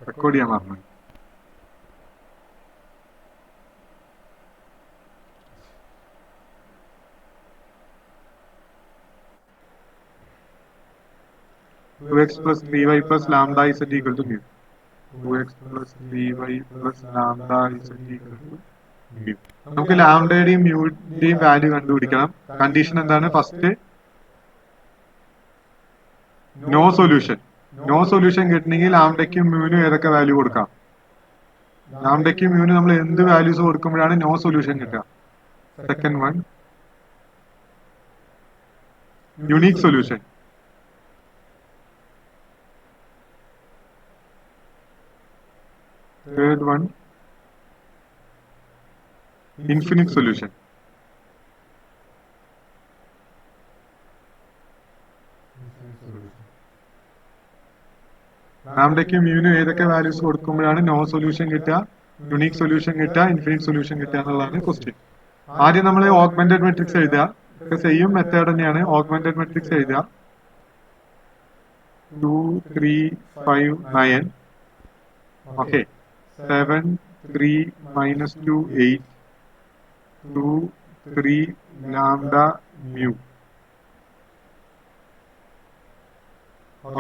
Record ചെയ്യാൻ മറന്നു. Two x plus 3y plus lambda z equal to mu. 2x plus 3y plus lambda z equal to mu. നമുക്ക് ലാംഡയുടെയും മ്യൂയുടെയും value കണ്ടുപിടിക്കണം. Condition എന്താണ്? First no solution. No solution കിട്ടണമെങ്കിൽ ലാംഡയ്ക്കും മ്യൂവിനും ഏതൊക്കെ വാല്യൂ കൊടുക്കാം? ലാംഡയ്ക്കും മ്യൂവിനും നമ്മൾ എന്ത് വാല്യൂസ് കൊടുക്കുമ്പോഴാണ് നോ സൊല്യൂഷൻ കിട്ടുക? Second one unique solution. Third one infinite solution. ലാംഡയ്ക്കും മ്യൂവിനും ഏതൊക്കെ വാല്യൂസ് കൊടുക്കുമ്പോഴാണ് നോ സൊല്യൂഷൻ കിട്ടുക, യുണീക് സൊല്യൂഷൻ കിട്ടുക, ഇൻഫിനിറ്റ് സൊല്യൂഷൻ കിട്ടുക എന്നുള്ളതാണ് ക്വസ്റ്റ്യൻ. ആദ്യം നമ്മൾ ഓഗ്മെന്റഡ് മെട്രിക്സ് എഴുതുക. സെയിം മെത്തേഡ് തന്നെയാണ്. ഓഗ്മെന്റഡ് മെട്രിക്സ് എഴുതുക. 2 3 5 9. Okay. 7 3 minus 2 8. 2 3 lambda mu.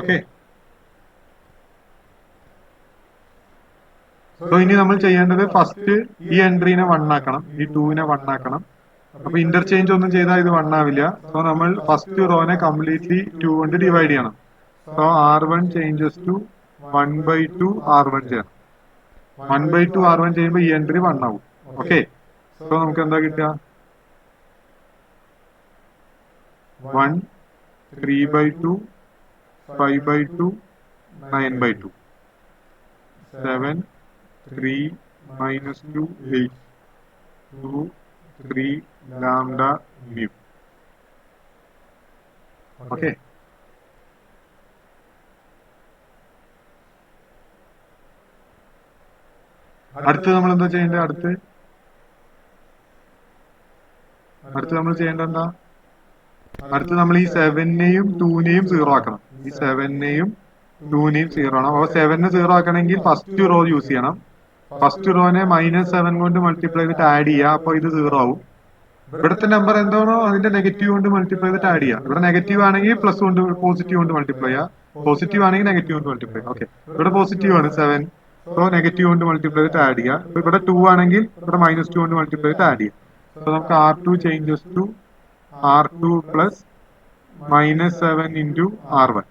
Okay. So ഇനി നമ്മൾ ചെയ്യേണ്ടത് ഫസ്റ്റ് ഈ എൻട്രീനെ 1 ആക്കണം, ഈ 2നെ 1 ആക്കണം. അപ്പൊ ഇന്റർചേഞ്ച് ഒന്നും ചെയ്താൽ ഇത് 1 ആവില്ല. സോ നമ്മൾ ഫസ്റ്റ് റോനെ കംപ്ലീറ്റ്ലി 2 കൊണ്ട് ഡിവൈഡ് ചെയ്യണം. So R1 changes to 1/2 R1 ചെയ്യണം. 1/2 R1 ചെയ്യുമ്പോൾ ഈ എൻട്രി 1 ആവും. ഓക്കെ. സോ നമുക്ക് എന്താ കിട്ടുക? 1 3/2 5/2 9/2. 7 3 minus 2 8. 2 3 lambda mu. ഓക്കെ. അടുത്ത് നമ്മൾ എന്താ ചെയ്യേണ്ടത്? അടുത്ത് നമ്മൾ ചെയ്യേണ്ടത് എന്താ? അടുത്ത് നമ്മൾ ഈ 7നെയും 2നെയും 0 ആക്കണം. ഈ 7നെയും 2നെയും 0 ആണ്. അപ്പൊ 7നെ 0 ആക്കണമെങ്കിൽ ഫസ്റ്റ് റോ യൂസ് ചെയ്യണം. ഫസ്റ്റ് റോനെ -7 കൊണ്ട് മൾട്ടിപ്ലൈ ചെയ്തിട്ട് ആഡ് ചെയ്യുക. അപ്പൊ ഇത് 0 ആവും. ഇവിടുത്തെ നമ്പർ എന്താണോ അതിന്റെ നെഗറ്റീവ് കൊണ്ട് മൾട്ടിപ്ലൈ ചെയ്തിട്ട് ആഡ് ചെയ്യുക. ഇവിടെ നെഗറ്റീവ് ആണെങ്കിൽ പ്ലസ് കൊണ്ട് പോസിറ്റീവ് കൊണ്ട് മൾട്ടിപ്ലൈ ചെയ്യുക. പോസിറ്റീവ് ആണെങ്കിൽ നെഗറ്റീവ് കൊണ്ട് മൾട്ടിപ്ലൈ. ഓക്കെ. ഇവിടെ പോസിറ്റീവ് ആണ് 7. സോ നെഗറ്റീവ് കൊണ്ട് മൾട്ടിപ്ലൈ ചെയ്തിട്ട് ആഡ് ചെയ്യുക. അപ്പൊ ഇവിടെ 2 ആണെങ്കിൽ ഇവിടെ -2 കൊണ്ട് മൾട്ടിപ്ലൈ ചെയ്തിട്ട് ആഡ് ചെയ്യുക. സോ നമുക്ക് R2 changes to R2 plus -7 into R1.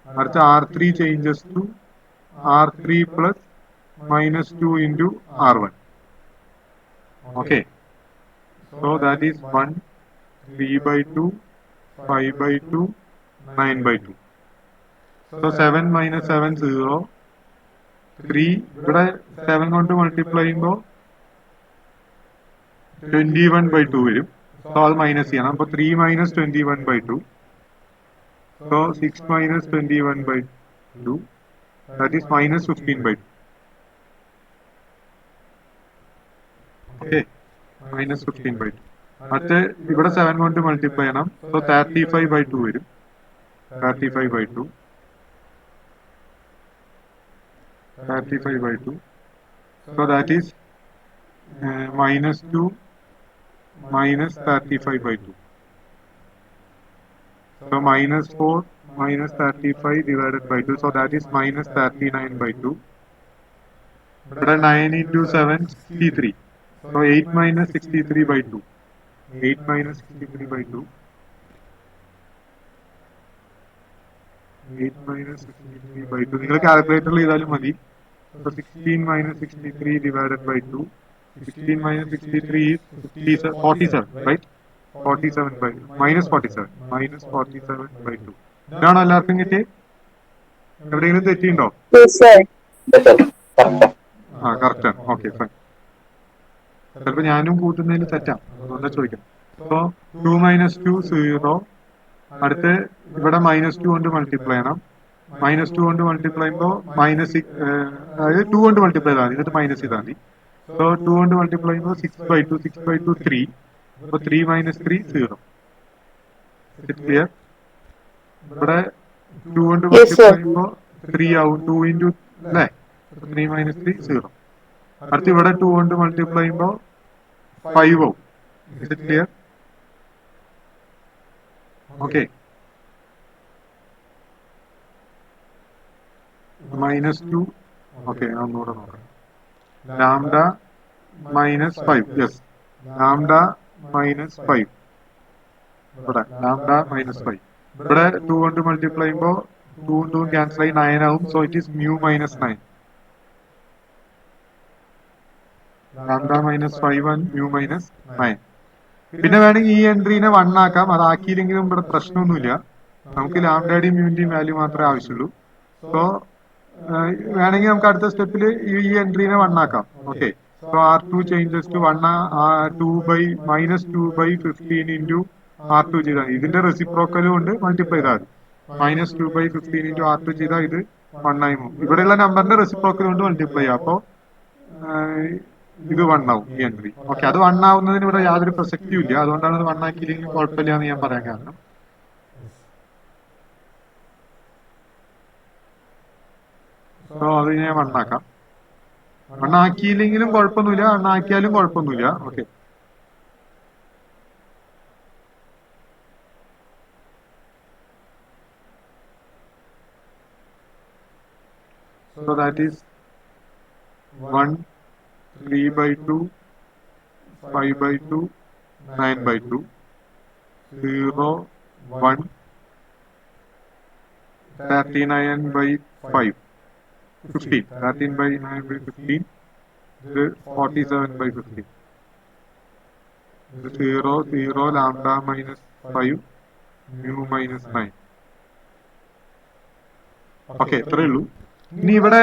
അടുത്ത R3 changes to R3 plus -2 into R1. Okay. So that is 1 3/2 5/2 9/2. So 7 minus 7 0. 3 ഇവിടെ 7 കൊണ്ട് മൾട്ടിപ്ലൈ ചെയ്യുമ്പോൾ 21/2 വരും. സോ അത് മൈനസ് ചെയ്യണം. അപ്പൊ 3 minus 21/2. So 6 minus 21/2. That is minus 15/2. Okay. -15/2. അടുത്ത് ഇവിടെ 7 കൊണ്ട് മൾട്ടിപ്ലൈ ചെയ്യണം. സോ 35/2 വരും. 35/2. 35/2. So that is -2 minus 35/2. So -4 minus 35 divided by 2. So that is -39/2. ഇവിടെ 9 into 7 63. So 8 minus 63/2. 8 minus 63/2. 8 minus 63/2. നിങ്ങൾ കാൽക്കുലേറ്ററിൽ ചെയ്താലും മതി. So 16 minus 63 divided by 2. 16 minus 63 is 47, right? 47/2. -47. -47/2. ഇതാണോ എല്ലാവർക്കും കിട്ടിയത്? എവിടെയെങ്കിലും തെറ്റിയുണ്ടോ? ആ, കറക്റ്റ് ആണ്. Okay, fine. ചിലപ്പോൾ ഞാനും കൂട്ടുന്നതിന് തെറ്റാം, അതുകൊണ്ടാ ചോദിക്കാം. So 2 minus 2 0. അടുത്ത് ഇവിടെ -2 കൊണ്ട് മൾട്ടിപ്ലൈ ചെയ്യണം. -2 കൊണ്ട് മൾട്ടിപ്ലൈ ചെയ്യുമ്പോൾ അതായത് 2 കൊണ്ട് മൾട്ടിപ്ലൈ ചെയ്താൽ മതി, എന്നിട്ട് മൈനസ് ചെയ്താൽ മതി. സോ 2 കൊണ്ട് മൾട്ടിപ്ലൈ ചെയ്യുമ്പോൾ 6/2. 6/2 3. അപ്പോൾ 3 minus 3 0. ക്ലിയർ? ഇവിടെ 2 കൊണ്ട് മൾട്ടിപ്ലൈ ചെയ്യുമ്പോൾ 3 ആവും. 2 ഇൻറ്റു അല്ലേ, 3 മൈനസ് 3 0. അടുത്ത് ഇവിടെ 2 കൊണ്ട് മൾട്ടിപ്ലൈ ചെയ്യുമ്പോൾ 5 ആവും. Is it clear? Okay. -2. Okay, ഒന്നുകൂടെ നോക്കാം. ലാംഡ -5. Yes, lambda -5. ഇവിടെ ലാംഡ -5. ഇവിടെ 2 കൊണ്ട് മൾട്ടിപ്ലൈ ചെയ്യുമ്പോൾ 2 2 ക്യാൻസൽ ആയി 9 ആവും. So it is μ-9. Lambda -5 and μ-9. പിന്നെ വേണമെങ്കിൽ ഈ എൻട്രീനെ 1 ആക്കാം. അതാക്കിയില്ലെങ്കിലും ഇവിടെ പ്രശ്നമൊന്നുമില്ല. നമുക്ക് ലാംഡയുടെയും മ്യൂവിന്റെയും വാല്യൂ മാത്രമേ ആവശ്യമുള്ളൂ. സോ വേണമെങ്കിൽ നമുക്ക് അടുത്ത സ്റ്റെപ്പിൽ ഈ എൻട്രീനെ 1 ആക്കാം. Okay, so R2 changes to 1, 2/-2/15 into R2 ചെയ്താൽ ഇതിന്റെ റെസിപ്രോക്കലും കൊണ്ട് മൾട്ടിപ്ലൈ ചെയ്താൽ മതി. -2/15 ഇൻറ്റു R2 ചെയ്താൽ ഇത് 1 ആയി പോകും. ഇവിടെയുള്ള നമ്പറിന്റെ റെസിപ്രോക്കൽ കൊണ്ട് മൾട്ടിപ്ലൈ ചെയ്യാം. അപ്പോൾ ഇത് 1 ആവും ഈ എൻട്രി. ഓക്കെ, അത് 1 ആവുന്നതിന് ഇവിടെ യാതൊരു പ്രസക്തിയും ഇല്ല. അതുകൊണ്ടാണ് അത് 1 ആക്കിയില്ലെങ്കിലും കുഴപ്പമില്ല എന്ന് ഞാൻ പറയാൻ കാരണം. സോ അത് ഞാൻ 1 ആക്കാം. 1 ആക്കിയില്ലെങ്കിലും കുഴപ്പമൊന്നുമില്ല, 1 ആക്കിയാലും കുഴപ്പമൊന്നുമില്ല. Okay, so that is 1, 3/2, 5/2, 9/2, 0, 1, 39/5, 15, 13/9/15, 47/15, 0, 0, lambda -5, μ-9. Okay, ഇത്രയേ ഉള്ളൂ. ഇനി ഇവിടെ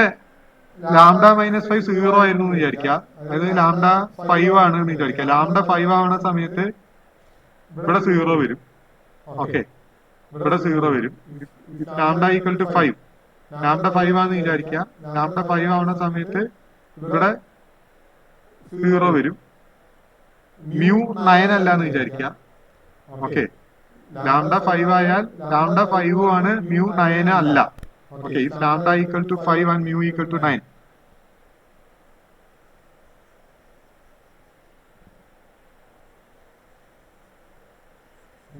ലാംഡ -5 0 ആയിരുന്നു എന്ന് വിചാരിക്കുക. അതായത് ലാംഡ 5 ആണ് എന്ന് വിചാരിക്കുക. ലാംഡ 5 ആവുന്ന സമയത്ത് ഇവിടെ 0 വരും. ഓക്കെ, ഇവിടെ 0 വരും. ലാംഡ ഈക്വൽ ടു 5, ലാംഡ 5 ആണെന്ന് വിചാരിക്കുക. ലാംഡ 5 ആവുന്ന സമയത്ത് ഇവിടെ 0 വരും. μ-9 അല്ല എന്ന് വിചാരിക്കുക. ഓക്കെ, ലാംഡ 5 ആയാൽ ലാംഡ 5 ആണ്, μ-9 അല്ല. Okay, if lambda equal to 5 and mu equal to 9.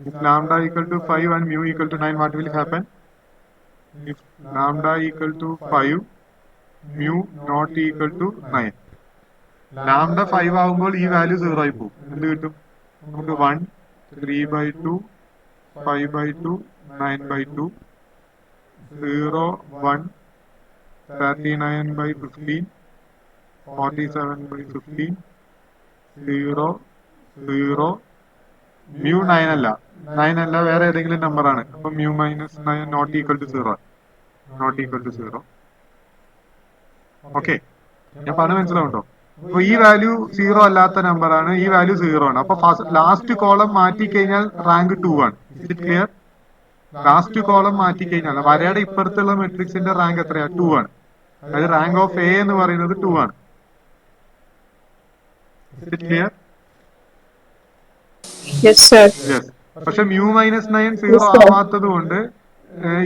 If lambda equal to 5 and mu equal to 9, what will happen? If lambda equal to 5, mu not equal to 9. Lambda 5 ആവുമ്പോൾ ഈ value 0 ആയി പോകും. എന്ത് കിട്ടും? നമുക്ക് 1, 3/2, 5/2, 9/2, 0, 1, 39/15, 47/15, 0, 0, μ-9 അല്ല, 9 അല്ല, വേറെ ഏതെങ്കിലും നമ്പർ ആണ്. അപ്പൊ μ-9 not equal to 0, not equal to 0. Okay, ഞാൻ പറഞ്ഞ മനസ്സിലാവുണ്ടോ? അപ്പൊ ഈ വാല്യൂ 0 അല്ലാത്ത നമ്പർ ആണ്, ഈ വാല്യൂ 0 ആണ്. അപ്പൊ ലാസ്റ്റ് കോളം മാറ്റി കഴിഞ്ഞാൽ റാങ്ക് 2 ആണ്. Is it clear? Last column മാറ്റി കഴിഞ്ഞാൽ വരയുടെ ഇപ്പുറത്തുള്ള മെട്രിക്സിന്റെ റാങ്ക് എത്രയാ? 2 ആണ്. അതായത് റാങ്ക് ഓഫ് എ എന്ന് പറയുന്നത് 2 ആണ്. Is it clear? Yes, sir. Yes. പക്ഷെ μ-9 0 ആവാത്തത് കൊണ്ട്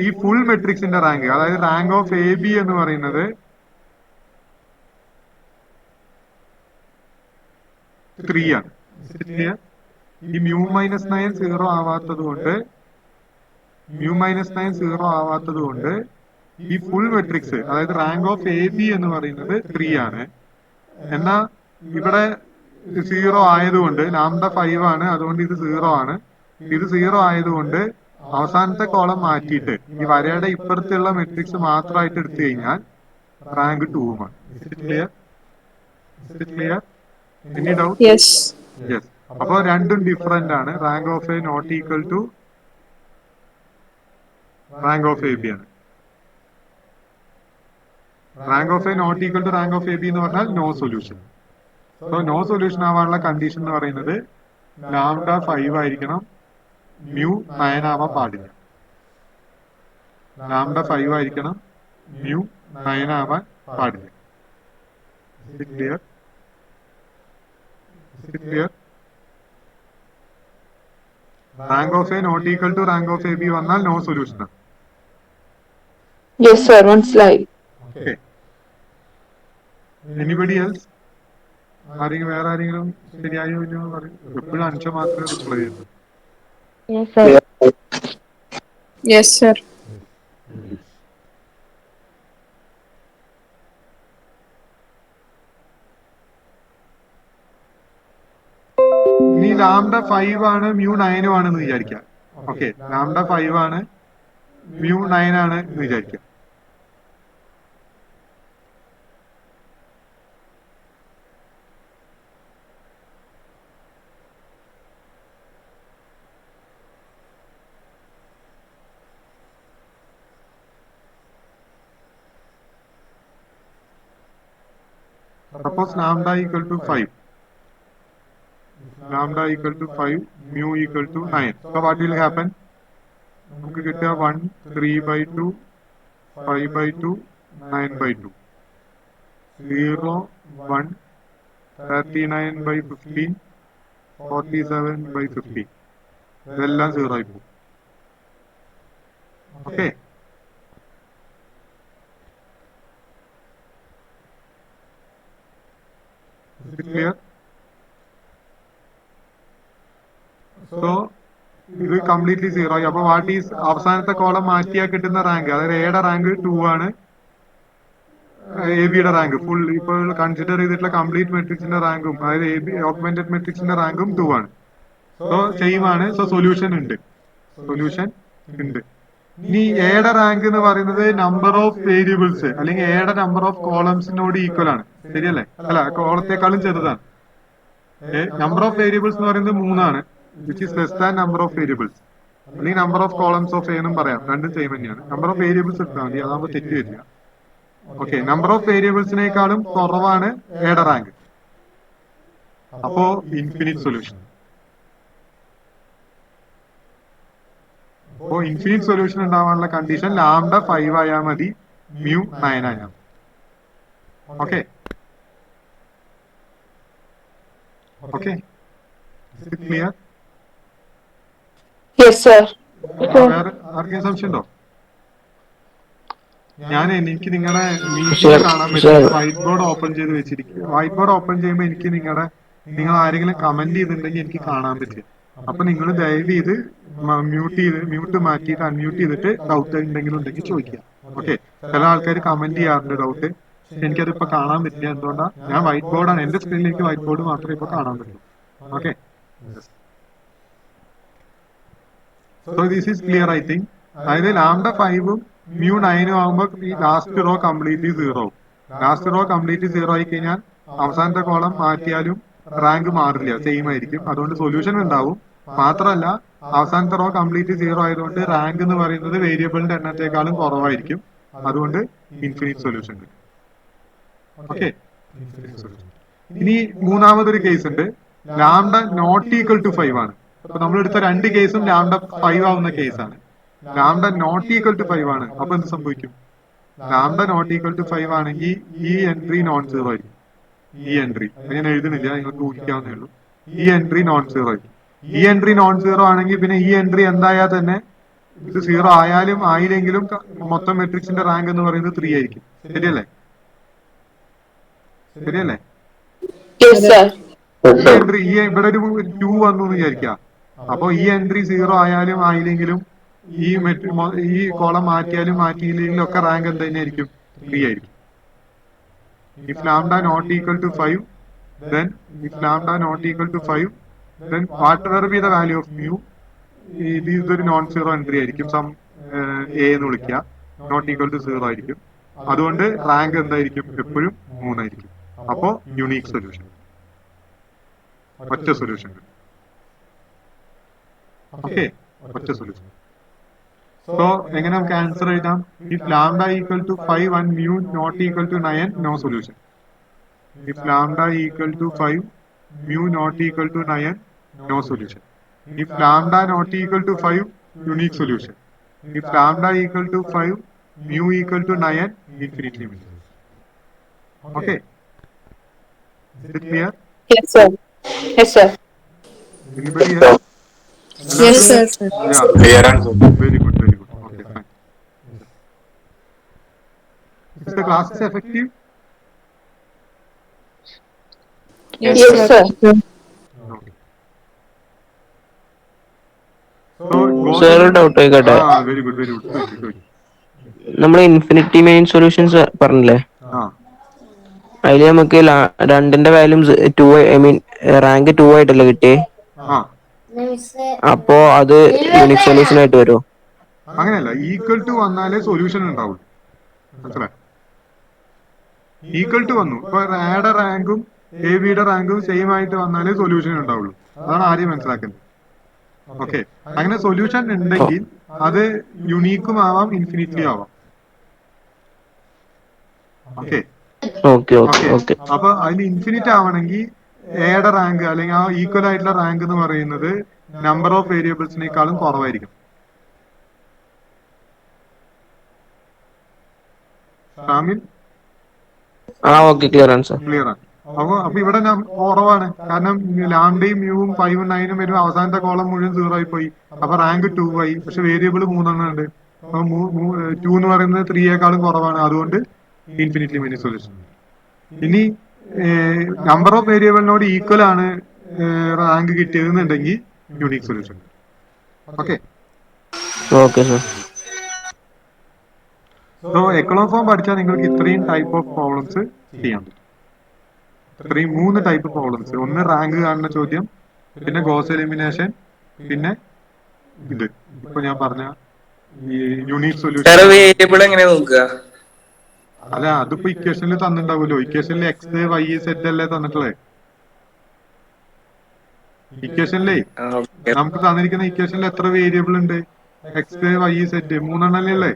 ഈ ഫുൾ മെട്രിക്സിന്റെ റാങ്ക്, അതായത് റാങ്ക് ഓഫ് എ ബി എന്ന് പറയുന്നത് 3 ആണ്. Is it clear? ഈ μ-9 0 ആവാത്തത് കൊണ്ട് ഈ ഫുൾ മെട്രിക്സ്, അതായത് റാങ്ക് ഓഫ് എ ബി എന്ന് പറയുന്നത് 3 ആണ്. എന്നാ ഇവിടെ 0 ആയതുകൊണ്ട് ലാംഡ 5 ആണ്, അതുകൊണ്ട് ഇത് 0 ആണ്. ഇത് 0 ആയതുകൊണ്ട് അവസാനത്തെ കോളം മാറ്റിയിട്ട് ഈ വരയുടെ ഇപ്പുറത്തുള്ള മെട്രിക്സ് മാത്രമായിട്ട് എടുത്തു കഴിഞ്ഞാൽ റാങ്ക് 2 ആണ്. Is it clear? Is it clear? Any doubt? Yes. Yes. അപ്പൊ രണ്ടും ഡിഫറെന്റ് ആണ്. Rank of A not equal to rank of A B ആണ്. Rank of A not equal to rank of A B എന്ന് പറഞ്ഞാൽ no solution. So no solution ആവാനുള്ള condition എന്ന് പറയുന്നത് lambda 5 ആയിരിക്കണം, μ-9 ആവാൻ പാടില്ല. ലാംഡ 5 ആയിരിക്കണം, μ-9 ആവാൻ പാടില്ല. Is it clear? Is it clear? Rank of A not equal to rank of A B വന്നാൽ നോ സൊല്യൂഷൻ ആണ്. Yes, sir. One slide. Okay. Anybody else? ആരെങ്കിലും വേറെ ആരെങ്കിലും ശരിയായോ ഇല്ലയോ പറയും. എപ്പോഴും അൻഷ മാത്രമേ റിപ്ലൈ ചെയ്യുന്നു. Yes, sir. Yes, sir. ഇനി ലാംഡ 5 ആണ് മ്യൂ 9 ആണെന്ന് വിചാരിക്കാം. ഓക്കെ, ലാംഡ 5 ആണ് മ്യൂ 9 ആണ് എന്ന് വിചാരിക്കാം. Suppose lambda equal to 5. Lambda equal to 5, mu equal to 9. So what will happen? നമുക്ക് കിട്ടുക 1, 3/2, 5/2, 9/2. 0, 1, 39/15, 47/15. ഇതെല്ലാം 0 ആയി പോകും. Okay, clear? സോ ഇത് കംപ്ലീറ്റ്ലി 0 ആയി. അപ്പൊ വാട്ട് ഈസ് അവസാനത്തെ കോളം മാറ്റിയാൽ കിട്ടുന്ന റാങ്ക്, അതായത് എയുടെ റാങ്ക് 2 ആണ്, എ ബിയുടെ റാങ്ക് ഫുൾ ഇപ്പോൾ കൺസിഡർ ചെയ്തിട്ടുള്ള കംപ്ലീറ്റ് മെട്രിക്സിന്റെ റാങ്കും, അതായത് എ ബി ഓഗ്മെന്റഡ് മെട്രിക്സിന്റെ റാങ്കും 2 ആണ്. സോ സെയിം ആണ്. സോ സൊല്യൂഷൻ ഉണ്ട്, സൊല്യൂഷൻ ഉണ്ട്. ഇനി എയുടെ റാങ്ക് എന്ന് പറയുന്നത് നമ്പർ ഓഫ് വേരിയബിൾസ് അല്ലെങ്കിൽ എയുടെ നമ്പർ ഓഫ് കോളംസിനോട് ഈക്വൽ ആണ്. ശരിയല്ലേ? അല്ല, കോളത്തെക്കാളും ചെറുതാണ്. നമ്പർ ഓഫ് വേരിയബിൾസ് എന്ന് പറയുന്നത് 3 ആണ്, which is less than number of variables. അല്ലെങ്കിൽ number of columns of A എന്നും പറയാം, രണ്ടും സെയിം തന്നെയാണ്. നമ്പർ ഓഫ് വേരിയബിൾസ് എടുത്താൽ മതി, അതാകുമ്പോൾ തെറ്റ് വരില്ല. ഓക്കെ, നമ്പർ ഓഫ് വേരിയബിൾസിനേക്കാളും കുറവാണ് എയുടെ റാങ്ക്. അപ്പോ ഇൻഫിനിറ്റ് സൊല്യൂഷൻ. അപ്പോ ഇൻഫിനിറ്റ് സൊല്യൂഷൻ ഉണ്ടാവാനുള്ള കണ്ടീഷൻ ലാംഡ 5 ആയാൽ മതി, മ്യൂ 9 ആയാൽ മതി. Okay, okay, clear? Yes, sir. വേറെ ആർക്കെങ്കിലും സംശയം ഉണ്ടോ? എനിക്ക് നിങ്ങളുടെ മീറ്റിംഗ് കാണാൻ പറ്റും. വൈറ്റ് ബോർഡ് ഓപ്പൺ ചെയ്ത് വെച്ചിരിക്കും. വൈറ്റ് ബോർഡ് ഓപ്പൺ ചെയ്യുമ്പോൾ എനിക്ക് നിങ്ങൾ ആരെങ്കിലും കമന്റ് ചെയ്തിട്ടുണ്ടെങ്കിൽ എനിക്ക് കാണാൻ പറ്റും. അപ്പൊ നിങ്ങൾ ദയവ് ചെയ്ത് മ്യൂട്ട് മാറ്റിയിട്ട് അൺമ്യൂട്ട് ചെയ്തിട്ട് ഡൗട്ട് എന്തെങ്കിലും ഉണ്ടെങ്കിൽ ചോദിക്കുക. ഓക്കെ, ചില ആൾക്കാർ കമന്റ് ചെയ്യാറുണ്ട് ഡൗട്ട്, എനിക്കതിപ്പോ കാണാൻ പറ്റില്ല. എന്തുകൊണ്ടാ? ഞാൻ വൈറ്റ് ബോർഡാണ്, എന്റെ സ്ക്രീനിലേക്ക് വൈറ്റ് ബോർഡ് മാത്രമേ ഇപ്പൊ കാണാൻ പറ്റൂ. Okay, so this is clear I think. അതായത് ലാംഡ 5ഉം മ്യൂ 9ഉം ആകുമ്പോൾ ഈ ലാസ്റ്റ് റോ കംപ്ലീറ്റ്ലി 0 ആവും. ലാസ്റ്റ് റോ കംപ്ലീറ്റ്ലി 0 ആയി കഴിഞ്ഞാൽ അവസാനത്തെ കോളം മാറ്റിയാലും റാങ്ക് മാറില്ല, സെയിം ആയിരിക്കും. അതുകൊണ്ട് സൊല്യൂഷൻ ഉണ്ടാവും. മാത്രമല്ല അവസാനത്തെ റോ കംപ്ലീറ്റ് 0 ആയതുകൊണ്ട് റാങ്ക് എന്ന് പറയുന്നത് വേരിയബിളിന്റെ എണ്ണത്തെക്കാളും കുറവായിരിക്കും. അതുകൊണ്ട് ഇൻഫിനിറ്റ് സൊല്യൂഷൻ കിട്ടും. ഓക്കെ, ഇനി മൂന്നാമതൊരു കേസ് ഉണ്ട്. ലാംഡ നോട്ട് ഈക്വൽ ടു 5 ആണ്. അപ്പൊ നമ്മൾ എടുത്ത രണ്ട് കേസും ലാംഡ 5 ആവുന്ന കേസാണ്. ലാംഡ നോട്ട് ഈക്വൽ ടു 5 ആണ്. അപ്പൊ എന്ത് സംഭവിക്കും? ലാംഡ നോട്ട് ഈക്വൽ ടു 5 ആണെങ്കിൽ ഈ എൻട്രി നോൺ സീറോ ആയിരിക്കും. ഈ എൻട്രി ഞാൻ എഴുതുന്നില്ല, നിങ്ങൾക്ക് ഊഹിക്കാവുന്നേ ഉള്ളൂ. ഈ എൻട്രി നോൺ സീറോ ആയിരിക്കും. ഈ എൻട്രി നോൺ സീറോ ആണെങ്കിൽ പിന്നെ ഈ എൻട്രി എന്തായാൽ തന്നെ ഇത് 0 ആയാലും ആയില്ലെങ്കിലും മൊത്തം മെട്രിക്സിന്റെ റാങ്ക് എന്ന് പറയുന്നത് 3 ആയിരിക്കും. ശരിയല്ലേ? ശരിയല്ലേ? Yes, sir. ഈ എൻട്രി ഇവിടെ ഒരു 2 വന്നു എന്ന് വിചാരിക്കാം. അപ്പൊ ഈ എൻട്രി 0 ആയാലും ആയില്ലെങ്കിലും ഈ കോളം മാറ്റിയാലും മാറ്റിയില്ലെങ്കിലും ഒക്കെ റാങ്ക് എന്ത് തന്നെയായിരിക്കും? 3 ആയിരിക്കും. If lambda not equal to 5, then if lambda not equal to 5, then whatever be the value of mu, ഇതൊരു നോൺ സീറോ എൻട്രി ആയിരിക്കും. സം എ എന്ന് വിളിക്കുക, നോട്ട് ഈക്വൽ ടു 0 ആയിരിക്കും. അതുകൊണ്ട് റാങ്ക് എന്തായിരിക്കും? എപ്പോഴും 3 ആയിരിക്കും. അപ്പോ യുണീക് സൊല്യൂഷൻ, ഒറ്റ സൊല്യൂഷൻ. ഓക്കെ, ഒറ്റ സൊല്യൂഷൻ. സോ എങ്ങനെ നമുക്ക് ആൻസർ എഴുതാം? If lambda equal to 5 and mu not equal to 9, no solution. If lambda equal to 5, mu not equal to 9, no solution. If lambda not equal to 5, unique solution. If lambda equal to 5, mu equal to 9, infinite limit. Okay? Is it clear? Yes, sir. Yes, sir. Anybody else? Yes, sir. Yeah. Clear answer. Very good, very good. Okay, fine. Is the class effective? Yes, sir. Okay. So, Sir, doubt ആയിക്കോട്ടെ. very good, very good. നമ്മൾ infinity main solutions പറഞ്ഞില്ലേ, അതില് നമുക്ക് രണ്ടിന്റെ വാല്യൂം 2, I mean rank 2 ആയിട്ടല്ലേ കിട്ടിയേ? അപ്പോ അത് യൂണിക് സൊല്യൂഷൻ ആയിട്ട് വരുമോ? അങ്ങനെയല്ല, ഈക്വൽ ടു വന്നാലേ സൊല്യൂഷൻ ഉണ്ടാവുള്ളൂ. മനസ്സിലായി? ഈക്വൽ ടു വന്നു, ഇപ്പൊ ആഡ് റാങ്കും എ ബിയുടെ റാങ്കും സെയിം ആയിട്ട് വന്നാലേ സൊല്യൂഷൻ ഉണ്ടാവുള്ളൂ. അതാണ് ആദ്യം മനസ്സിലാക്കുന്നത്. ഓക്കെ, അങ്ങനെ സൊല്യൂഷൻ ഉണ്ടെങ്കിൽ അത് യുണീക്കും ആവാം, ഇൻഫിനിറ്റി ആവാം. ഓക്കെ, അപ്പൊ അതിന് ഇൻഫിനിറ്റ് ആവണമെങ്കിൽ എയുടെ റാങ്ക് അല്ലെങ്കിൽ ആ ഈക്വൽ ആയിട്ടുള്ള റാങ്ക് എന്ന് പറയുന്നത് നമ്പർ ഓഫ് വേരിയബിൾസിനേക്കാളും കുറവായിരിക്കും. ക്ലിയർ ആണ്. അപ്പൊ ഇവിടെ കുറവാണ്, കാരണം ലാംഡയും മ്യൂവും 5ഉം 9ഉം വരും, അവസാനത്തെ കോളം മുഴുവൻ 0 ആയി പോയി. അപ്പൊ റാങ്ക് 2 ആയി. പക്ഷെ വേരിയബിൾ 3 ഉണ്ട്. 2 എന്ന് പറയുന്നത് 3യേക്കാളും കുറവാണ്. അതുകൊണ്ട് ഇൻഫിനിറ്റ്ലി മെനി സൊല്യൂഷൻ. ഇനി നമ്പർ ഓഫ് വേരിയബിളിനോട് ഈക്വൽ ആണ് റാങ്ക് കിട്ടിയതെന്നുണ്ടെങ്കിൽ യൂണിക് സൊല്യൂഷൻ. ഓക്കെ, സോ എക്കണോം ഫോം പഠിച്ചാൽ നിങ്ങൾക്ക് ഇത്രയും ടൈപ്പ് ഓഫ് പ്രോബ്ലംസ് ചെയ്യാൻ പറ്റും. ഇത്രയും 3 ടൈപ്പ് പ്രോബ്ലംസ്. ഒന്ന് റാങ്ക് കാണുന്ന ചോദ്യം, പിന്നെ ഗോസ് എലിമിനേഷൻ, പിന്നെ ഇത് ഇപ്പൊ ഞാൻ പറഞ്ഞ ഈ യൂണിക് സൊല്യൂഷൻ. വേരിയബിൾ എങ്ങനെ നോക്കുക? അല്ല, അതിപ്പോ ഇക്വേഷനിൽ തന്നിട്ടുണ്ടാവുമല്ലോ. ഇക്വേഷനിൽ എക്സ് വൈ സെറ്റ് അല്ലേ തന്നിട്ടുള്ളേ? ഇക്വേഷനിലേ നമുക്ക് തന്നിരിക്കുന്ന ഇക്വേഷനിൽ എത്ര വേരിയബിൾ ഉണ്ട്? എക്സ് വൈ സെറ്റ് 3 എണ്ണല്ലേ?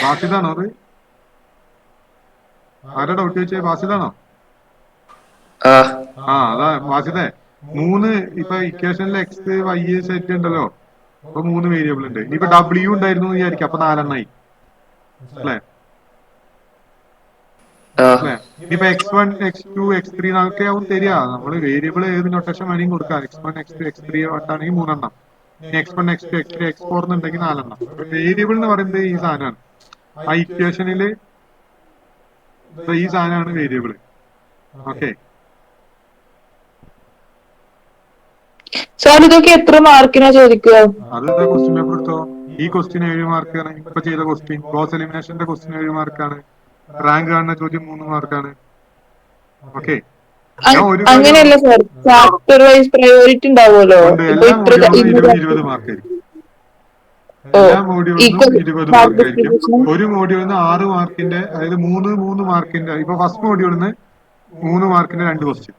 ബാസിതാണോ അത്? ആരാ ഡൗട്ട് ചോദിച്ചേ? ബാസിതാണോ? അതാ ബാസിതേ. 3 ഇപ്പൊ ഇക്വേഷനിൽ എക്സ് വൈ സെറ്റ് ഉണ്ടല്ലോ, അപ്പൊ 3 വേരിയബിൾ ഉണ്ട്. ഇനിയിപ്പോ ഡബ്ല്യു ഉണ്ടായിരുന്നു എന്ന് വിചാരിക്കും, അപ്പൊ 4 എണ്ണായി. അല്ലേ? ഇനിയിപ്പോ x1 x2 x3 എന്നൊക്കെ ആവും തരിക. നമ്മള് വേരിയബിൾ ഏത് നൊട്ടേഷൻ വേണമെങ്കിൽ കൊടുക്കാം. x1 x2 x3 ആണെങ്കിൽ 3 എണ്ണം, x1 x2 x3 x4 എന്നുണ്ടെങ്കിൽ 4 എണ്ണം. വേരിയബിൾ എന്ന് പറയുന്നത് ഈ സാധനമാണ്. ആ ഇക്വേഷനില് ഈ സാധനമാണ് വേരിയബിൾ. ഓക്കെ, സാർ ഇതൊക്കെ എത്ര മാർക്കിനാ ചോദിക്കുക? അത് ക്വസ്റ്റ്യൻ പേപ്പർ എടുത്തോ. ഈ ക്വസ്റ്റ്യൻ 7 മാർക്കാണ്. ഇപ്പൊ ചെയ്ത ക്വസ്റ്റ്യൻ ക്രോസ് എലിമിനേഷന്റെ ക്വസ്റ്റ്യൻ 7 മാർക്കാണ്. റാങ്ക് കാണുന്ന ചോദ്യം 3 മാർക്കാണ്. ഓക്കെ, അങ്ങനെയല്ല സാർ, ചാപ്റ്റർ വൈസ് പ്രയോറിറ്റി ഉണ്ടാവുമല്ലോ. എല്ലാ മോഡ്യൂളിനും 20 മാർക്കായിരിക്കും. എല്ലാ മോഡ്യൂളിനും 20 മാർക്കായിരിക്കും. ഒരു മോഡ്യൂളിന് 6 മാർക്കിന്റെ, അതായത് 3 മാർക്കിന്റെ. ഇപ്പൊ ഫസ്റ്റ് മോഡ്യൂളിന് 3 മാർക്കിന്റെ 2 ക്വസ്റ്റ്യൻ,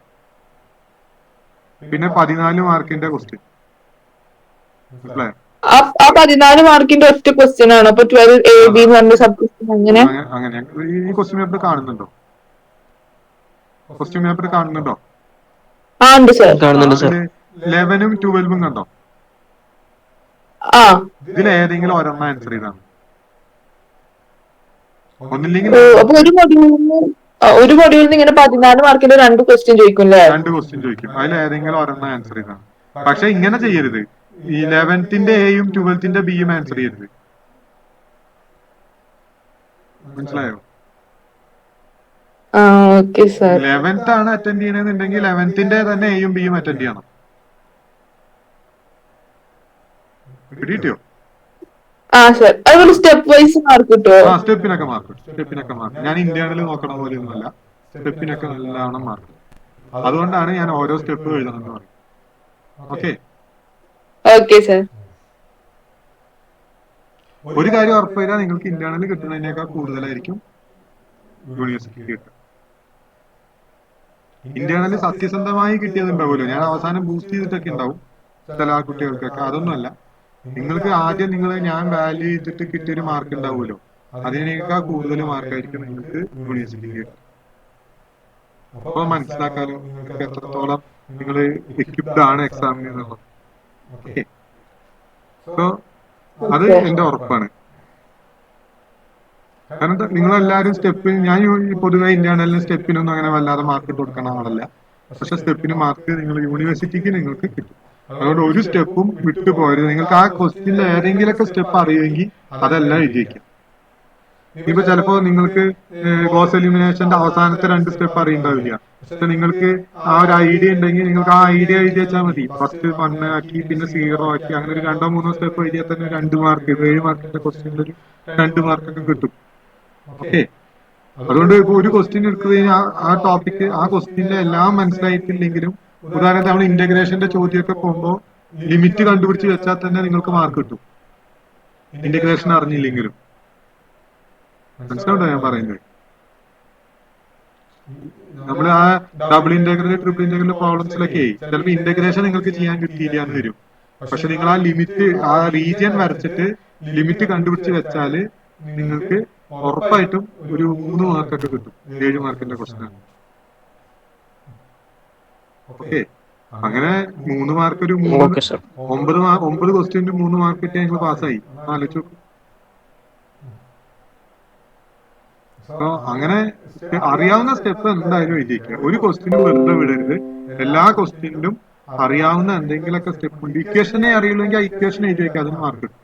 പിന്നെ 14 മാർക്കിന്റെ ക്വസ്റ്റ്യൻ. മനസ്സിലായോ? ആ 14 മാർക്കിന്റെ ഒറ്റ ക്വസ്റ്റ്യൻ ആണ്. അപ്പൊ 12 എ ബി എന്ന് പറഞ്ഞ സബ് ക്വസ്റ്റ്യൻ അങ്ങനെ ഈ ക്വസ്റ്റ്യൻ പേപ്പർ കാണുന്നുണ്ടോ? ക്വസ്റ്റ്യൻ പേപ്പർ കാണുന്നുണ്ടോ? ഉണ്ട് സാർ. 11ഉം 12ഉം കണ്ടോ? ഇതിൽ ഏതെങ്കിലും ഒരെണ്ണം ആൻസർ ചെയ്താണ്. ഒന്നില്ലെങ്കിൽ അപ്പൊ ഒരു മൊഡ്യൂളിൽ നിന്ന് ഇങ്ങനെ 14 മാർക്കിന്റെ 2 ക്വസ്റ്റ്യൻ ചോദിക്കും അല്ലേ? 2 ക്വസ്റ്റ്യൻ ചോദിക്കും. അതിൽ ഏതെങ്കിലും ഒരെണ്ണം ആൻസർ ചെയ്താണ്. പക്ഷെ ഇങ്ങനെ ചെയ്യരുത്. ഈ 11ന്റെ എയും 12ന്റെ ബിയും ആൻസർ ചെയ്യരുത്. മനസ്സിലായോ? 11th ആണ് അറ്റൻഡ് ചെയ്യണമെന്നുണ്ടെങ്കിൽ 11ന്റെ തന്നെ എയും ബിയും അറ്റൻഡ് ചെയ്യണം. കിട്ടിയോ? സ്റ്റെപ്പ് വൈസ് മാർക്ക് കിട്ടുമോ? സ്റ്റെപ്പിനൊക്കെ മാർക്ക്. ഞാൻ ഇന്ത്യയിൽ നോക്കണ പോലെ ഒന്നുമല്ല, സ്റ്റെപ്പിനൊക്കെ നല്ലവണ്ണം മാർക്ക്. അതുകൊണ്ടാണ് ഞാൻ ഓരോ സ്റ്റെപ്പ് എഴുതണം എന്ന് പറയും. Okay sir. ഒരു കാര്യം ഉറപ്പുവരാ, നിങ്ങൾക്ക് ഇന്റേണൽ കിട്ടുന്നതിനേക്കാൾ കൂടുതലായിരിക്കും യൂണിവേഴ്സിറ്റി കിട്ടുക. ഇന്റേണൽ സത്യസന്ധമായി കിട്ടിയതുണ്ടാവുമല്ലോ, ഞാൻ അവസാനം ബൂസ്റ്റ് ചെയ്തിട്ടൊക്കെ ഉണ്ടാവും ചില കുട്ടികൾക്കൊക്കെ. അതൊന്നുമല്ല, നിങ്ങൾക്ക് ആദ്യം ഞാൻ വാല്യൂ ചെയ്തിട്ട് കിട്ടിയൊരു മാർക്ക് ഉണ്ടാവുമല്ലോ, അതിനേക്കാൾ കൂടുതൽ മാർക്കായിരിക്കും നിങ്ങൾക്ക് യൂണിവേഴ്സിറ്റിക്ക് കിട്ടുക. അപ്പൊ മനസ്സിലാക്കാലോ നിങ്ങൾക്ക് എത്രത്തോളം നിങ്ങൾ എക്വിപ്ഡ് ആണ് എക്സാമിന് എന്നുള്ളത്. ഓക്കെ, സോ അത് എന്റെ ഉറപ്പാണ്. കാരണം നിങ്ങളെല്ലാവരും ഞാൻ പൊതുവെ ഇന്റേണലിന് സ്റ്റെപ്പിനൊന്നും അങ്ങനെ വല്ലാതെ മാർക്ക് ഇട്ട് കൊടുക്കുന്ന ആളല്ല. പക്ഷെ സ്റ്റെപ്പിന് മാർക്ക് നിങ്ങൾ യൂണിവേഴ്സിറ്റിക്ക് നിങ്ങൾക്ക് കിട്ടും. അതുകൊണ്ട് ഒരു സ്റ്റെപ്പും വിട്ടു പോകരുത്. നിങ്ങൾക്ക് ആ ക്വസ്റ്റ്യനിൽ ഏതെങ്കിലുമൊക്കെ സ്റ്റെപ്പ് അറിയുമെങ്കിൽ അതെല്ലാം എഴുതിയേക്കാം. ഇപ്പൊ ചിലപ്പോ നിങ്ങൾക്ക് ഗോസ് എലിമിനേഷന്റെ അവസാനത്തെ 2 സ്റ്റെപ്പ് അറിയണ്ടാവില്ല. പക്ഷെ നിങ്ങൾക്ക് ആ ഒരു ഐഡിയ ഉണ്ടെങ്കിൽ നിങ്ങൾക്ക് ആ ഐഡിയ എഴുതി വെച്ചാൽ മതി. ഫസ്റ്റ് 1 ആക്കി പിന്നെ 0 ആക്കി അങ്ങനെ ഒരു 2-3 സ്റ്റെപ്പ് എഴുതിയാൽ തന്നെ 2 മാർക്ക് 7 മാർക്കിന്റെ ക്വസ്റ്റ്യനിൽ ഒരു 2 മാർക്കൊക്കെ കിട്ടും. ഓക്കെ, അതുകൊണ്ട് ഇപ്പൊ ഒരു ക്വസ്റ്റ്യൻ എടുക്കുകയും ആ ടോപ്പിക്ക് ആ ക്വസ്റ്റ്യന്റെ എല്ലാം മനസ്സിലായിട്ടില്ലെങ്കിലും ഉദാഹരണത്തിന് നമ്മൾ ഇന്റഗ്രേഷന്റെ ചോദ്യമൊക്കെ പോകുമ്പോൾ ലിമിറ്റ് കണ്ടുപിടിച്ച് വെച്ചാൽ തന്നെ നിങ്ങൾക്ക് മാർക്ക് കിട്ടും, ഇന്റഗ്രേഷൻ അറിഞ്ഞില്ലെങ്കിലും. മനസ്സിലാവുണ്ടോ ഞാൻ പറയുന്നത്? നമ്മൾ ആ ഡബിൾ ഇന്റഗ്രൽ ട്രിപ്പിൾ ഇന്റഗ്രൽ പ്രോബ്ലംസിലൊക്കെ ചിലപ്പോൾ ഇന്റഗ്രേഷൻ നിങ്ങൾക്ക് ചെയ്യാൻ കിട്ടിയില്ല എന്ന് വരും. പക്ഷെ നിങ്ങൾ ആ ലിമിറ്റ് ആ റീജിയൻ വരച്ചിട്ട് ലിമിറ്റ് കണ്ടുപിടിച്ച് വെച്ചാല് നിങ്ങൾക്ക് ഉറപ്പായിട്ടും ഒരു 3 മാർക്കൊക്കെ കിട്ടും. 7 മാർക്കിന്റെ ക്വസ്റ്റ്യൻ. ഓക്കെ, അങ്ങനെ 3 മാർക്ക് ഒരു 9 ക്വസ്റ്റ്യന് 3 മാർക്ക് കിട്ടിയാൽ നിങ്ങൾ പാസ്സായി. ആലോചിച്ചു. അങ്ങനെ അറിയാവുന്ന സ്റ്റെപ്പ് എന്തായാലും എഴുതിക്കുക. ഒരു ക്വസ്റ്റ്യനും വെറുതെ വിടരുത്. എല്ലാ ക്വസ്റ്റ്യനിലും അറിയാവുന്ന എന്തെങ്കിലുമൊക്കെ സ്റ്റെപ്പ് ഉണ്ട്. ഇക്വേഷനെ അറിയില്ലെങ്കിൽ ആ ഇക്വേഷൻ എഴുതി വെക്കുക, അതിന് മാർക്ക് കിട്ടും.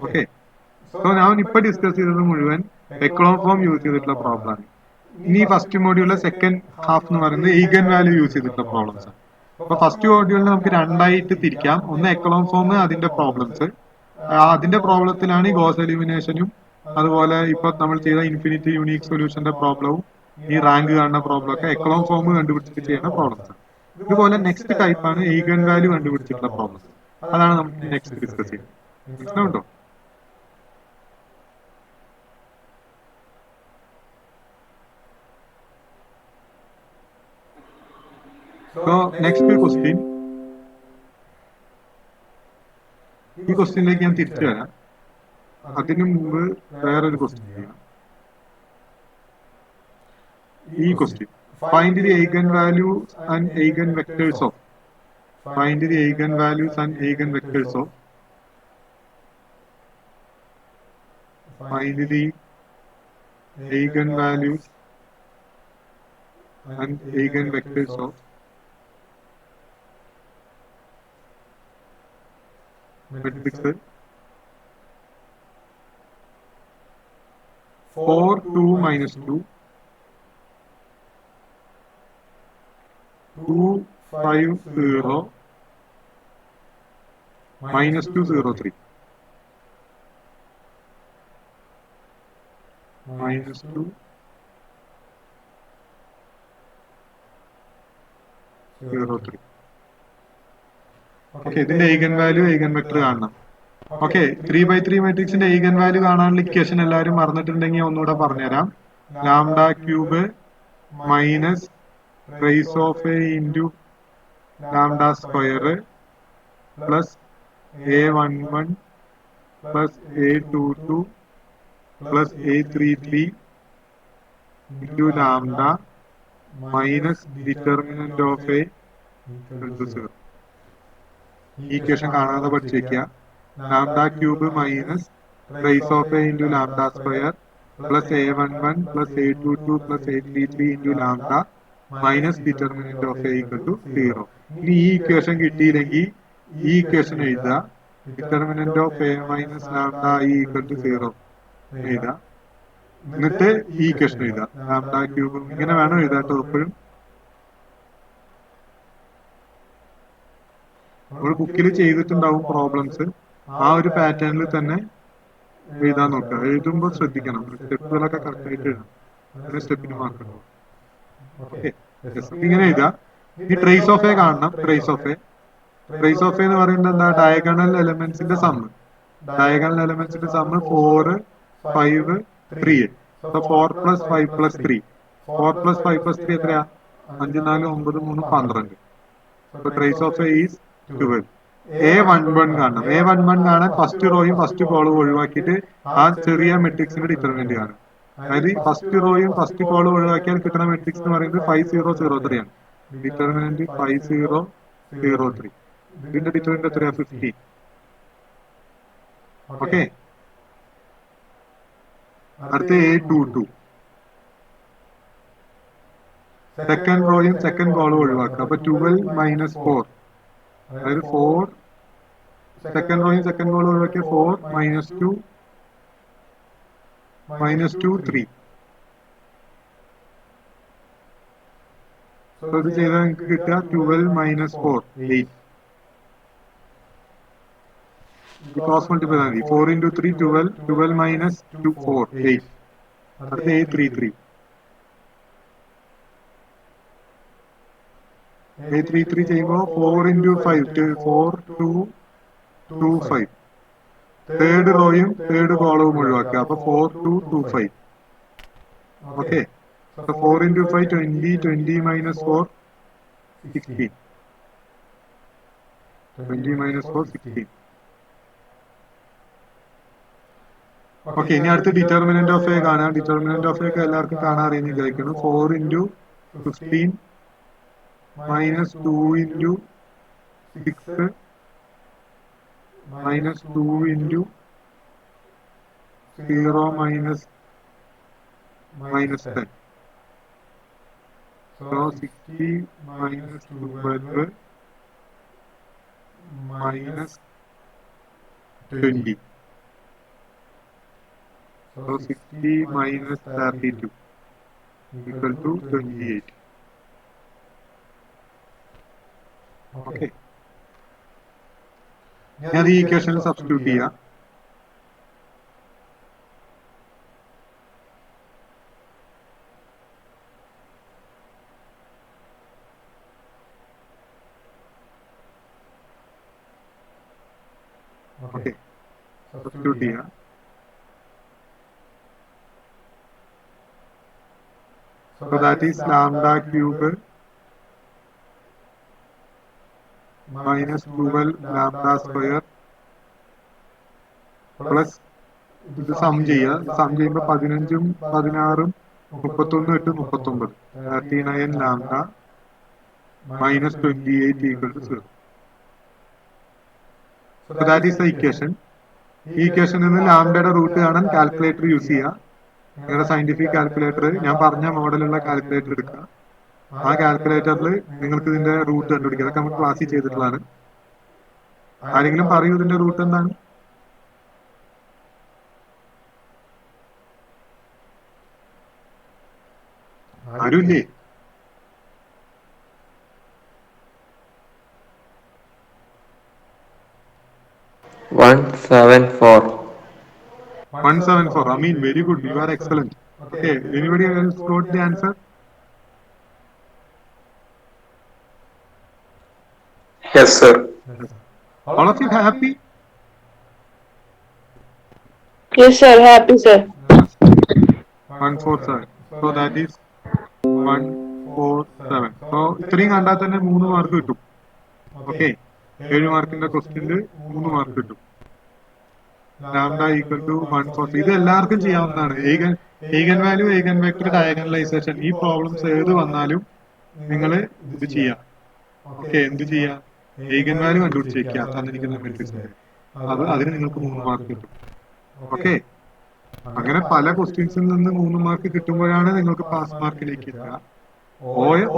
ഓക്കെ, സോ ഞാൻ ഇപ്പൊ ഡിസ്കസ് ചെയ്തത് മുഴുവൻ എക്കണോം ഫോം യൂസ് ചെയ്തിട്ടുള്ള പ്രോബ്ലം ആണ്. ഇനി ഫസ്റ്റ് മോഡ്യൂളിലെ സെക്കൻഡ് ഹാഫ് എന്ന് പറയുന്നത് ഈഗൻ വാല്യൂ യൂസ് ചെയ്തിട്ടുള്ള പ്രോബ്ലംസ് ആണ്. അപ്പൊ ഫസ്റ്റ് മോഡ്യൂളിൽ നമുക്ക് 2ആയിട്ട് തിരിക്കാം. ഒന്ന് എക്കണോം ഫോം, അതിന്റെ പ്രോബ്ലംസ്. അതിന്റെ പ്രോബ്ലത്തിലാണ് ഈ ഗോസ് എലിമിനേഷനും അതുപോലെ ഇപ്പൊ നമ്മൾ ചെയ്ത ഇൻഫിനിറ്റി യൂണീക് സൊല്യൂഷന്റെ പ്രോബ്ലവും ഈ റാങ്ക് കാണുന്ന പ്രോബ്ലം ഒക്കെ എക്കണോം ഫോം കണ്ടുപിടിച്ചിട്ട് ചെയ്യുന്ന പ്രോബ്ലംസ്. ഇതുപോലെ നെക്സ്റ്റ് ടൈപ്പാണ് ഈഗൻ വാല്യൂ കണ്ടുപിടിച്ചിട്ടുള്ള പ്രോബ്ലംസ്. അതാണ് നമുക്ക് നെക്സ്റ്റ് ഡിസ്കസ് ചെയ്യുന്നത്. മനസ്സിലാവുണ്ടോ? So next question. ഈ ക്വസ്റ്റ്യനിലേക്ക് ഞാൻ തിരിച്ചു വരാം. അതിനു മുമ്പ് വേറൊരു ക്വസ്റ്റ്യൻ ചെയ്യാം. ഈ question find the eigen values and eigen vectors of find the eigen values and eigen vectors of find the eigen values and eigen vectors of matrix 4 2 minus 2 2 5 0 minus 2 0 3 minus 2 0 3. Okay, ഇതിന്റെ eigen value eigen vector കാണണം. Okay, 3x3 മാട്രിക്സിന്റെ eigen value കാണാനുള്ള equation എല്ലാവരും മറന്നിട്ടുണ്ടെങ്കിൽ ഒന്നുകൂടെ പറഞ്ഞുതരാം. Lambda cube minus trace of A into lambda square plus A11 plus A22 plus A33 into lambda minus determinant of A equal to 0. ഈ equation കാണാതെ പഠിച്ചേക്കുക. Lambda cube minus trace of A into lambda square plus A11 plus A22 plus A33 into lambda minus determinant of A equal to 0. ഇനി ഈ equation കിട്ടിയില്ലെങ്കിൽ ഈ equation എഴുതുക. Determinant of A minus lambda equal to 0 എഴുതുക. എന്നിട്ട് ഈ equation എഴുതുക. Lambda cube ഇങ്ങനെ വേണം എഴുതാട്ടോ. എപ്പോഴും നമ്മൾ ബുക്കിൽ ചെയ്തിട്ടുണ്ടാവും പ്രോബ്ലംസ്. ആ ഒരു പാറ്റേണിൽ തന്നെ എഴുതാൻ നോക്കുക. എഴുതുമ്പോൾ ശ്രദ്ധിക്കണം, സ്റ്റെപ്പുകളൊക്കെ കറക്റ്റ് ആയിട്ട് എഴുതണം. അങ്ങനെ സ്റ്റെപ്പിന് മാർക്ക് ഉണ്ടാവും. ഓക്കെ, ഇങ്ങനെ എഴുതുക. ഈ ട്രേസ് ഓഫ് എ കാണണം. ട്രേസ് ഓഫ് എ എന്ന് പറയുന്നത് എന്താ? ഡയഗണൽ എലമെന്റ്സിന്റെ സമ്മ്. ഡയഗണൽ എലമെന്റ്സിന്റെ sum 4 5 3. 4 plus 5 plus 3. 4 plus 5 plus 3 എത്രയാ? 5 4 9 3 12. Trace of A is 12. A11 കാണണം. A11 കാണാൻ ഫസ്റ്റ് റോയും ഫസ്റ്റ് കോളും ഒഴിവാക്കിയിട്ട് ആ ചെറിയ മെട്രിക്സിന്റെ ഡിറ്റർമിനന്റ് കാണും. അതായത് ഫസ്റ്റ് റോയും ഫസ്റ്റ് കോളും ഒഴിവാക്കിയാൽ കിട്ടുന്ന മെട്രിക്സ് എന്ന് പറയുന്നത് 5003 ആണ്. ഡിറ്റർമിനന്റ് 5003. ഇതിന്റെ ഡിറ്റർമിനന്റ് എത്രയാ? 15. ഓക്കെ, അടുത്ത A22. സെക്കൻഡ് റോയും സെക്കൻഡ് കോളും ഒഴിവാക്കുക. അപ്പൊ 12 മൈനസ് 4 അതായത് 4 സെക്കൻഡ് റോയും സെക്കൻഡ് കോളും ഒഴിവാക്കിയ 4 -2 3. സോ ഇത് ചെയ്താൽ നിങ്ങൾക്ക് കിട്ടുക 12 - 4 8. ക്രോസ് മൾട്ടിപ്ലൈ ചെയ്താൽ മതി. 4 × 3 12, 12 - 2 4 8. അടുത്ത 833. 833 ചെയ്യുമ്പോൾ 4 × 5 4 2 2 5. തേർഡ് റോയും തേർഡ് കോളവും ഒഴിവാക്കുക. അപ്പൊ 4 2 2 5. ഓക്കെ. So 4 × 5 20, 20 - 4 16. 20 - 4 16. ഓക്കെ, ഇനി അടുത്ത് ഡിറ്റർമിനന്റ് ഓഫ് എ കാണാം. ഡിറ്റർമിനന്റ് ഓഫ് എ ഒക്കെ എല്ലാവർക്കും കാണാൻ അറിയുന്ന വിചാരിക്കുന്നു. 4 × 15 -2 × 6 -2 × 0 -10. So 60 - 12 -20. So 60 - 32 equal to 28. Okay. ഞാൻ ഈ ഇക്വേഷനിൽ സബ്സ്റ്റിറ്റ്യൂട്ട് ചെയ്യാം. ഓക്കെ, സബ്സ്റ്റിറ്റ്യൂട്ട് ചെയ്യാം. So that is lambda cube -12 lambda square plus ഇത് സം ചെയ്യുക. സം ചെയ്യുമ്പോൾ 15ഉം 16ഉം 31 8 39 39 lambda -28 equal to 0. So that is the equation. ഈ ഇക്വേഷനിൽ നിന്ന് ലാംഡയുടെ റൂട്ട് കാണാൻ കാൽക്കുലേറ്റർ യൂസ് ചെയ്യുക. നിങ്ങളുടെ സയന്റിഫിക് കാൽക്കുലേറ്റർ, ഞാൻ പറഞ്ഞ മോഡലുള്ള കാൽക്കുലേറ്റർ എടുക്കുക. ആ കാൽക്കുലേറ്ററിൽ നിങ്ങൾക്ക് ഇതിന്റെ റൂട്ട് കണ്ടുപിടിക്കുക. അതൊക്കെ നമ്മൾ ക്ലാസ്സിൽ ചെയ്തിട്ടുള്ളതാണ്. ആരെങ്കിലും പറയൂ ഇതിന്റെ റൂട്ട് എന്താണ്? ആരുമില്ലേ? $174. I mean, very good. You are excellent. Okay. Anybody else got the answer? Yes, sir. All of you happy? Yes, sir. Happy, sir. 147. So that is 147. So ഇത്രയും കണ്ടാൽ തന്നെ 3 മാർക്ക് കിട്ടും. ഓക്കെ, 7 മാർക്കിന്റെ ക്വസ്റ്റ്യനിൽ 3 മാർക്ക് കിട്ടും. Lambda equal to 140. ഇത് എല്ലാവർക്കും ചെയ്യാവുന്നതാണ്. Eigen value, eigen vector, diagonalisation, ഈ പ്രോബ്ലംസ് ഏത് വന്നാലും നിങ്ങൾ ഇത് ചെയ്യാം. ഓക്കെ, എന്ത് ചെയ്യാം? ഈഗൻ വാല്യൂ കണ്ടുപിടിച്ചേക്കുക തന്നിരിക്കുന്ന മെട്രിക്സിന്റെ. അതിന് നിങ്ങൾക്ക് 3 മാർക്ക് കിട്ടും. ഓക്കെ, അങ്ങനെ പല ക്വസ്റ്റ്യൻസിൽ നിന്ന് 3 മാർക്ക് കിട്ടുമ്പോഴാണ് നിങ്ങൾക്ക് പാസ് മാർക്കിലേക്ക് എത്തുക.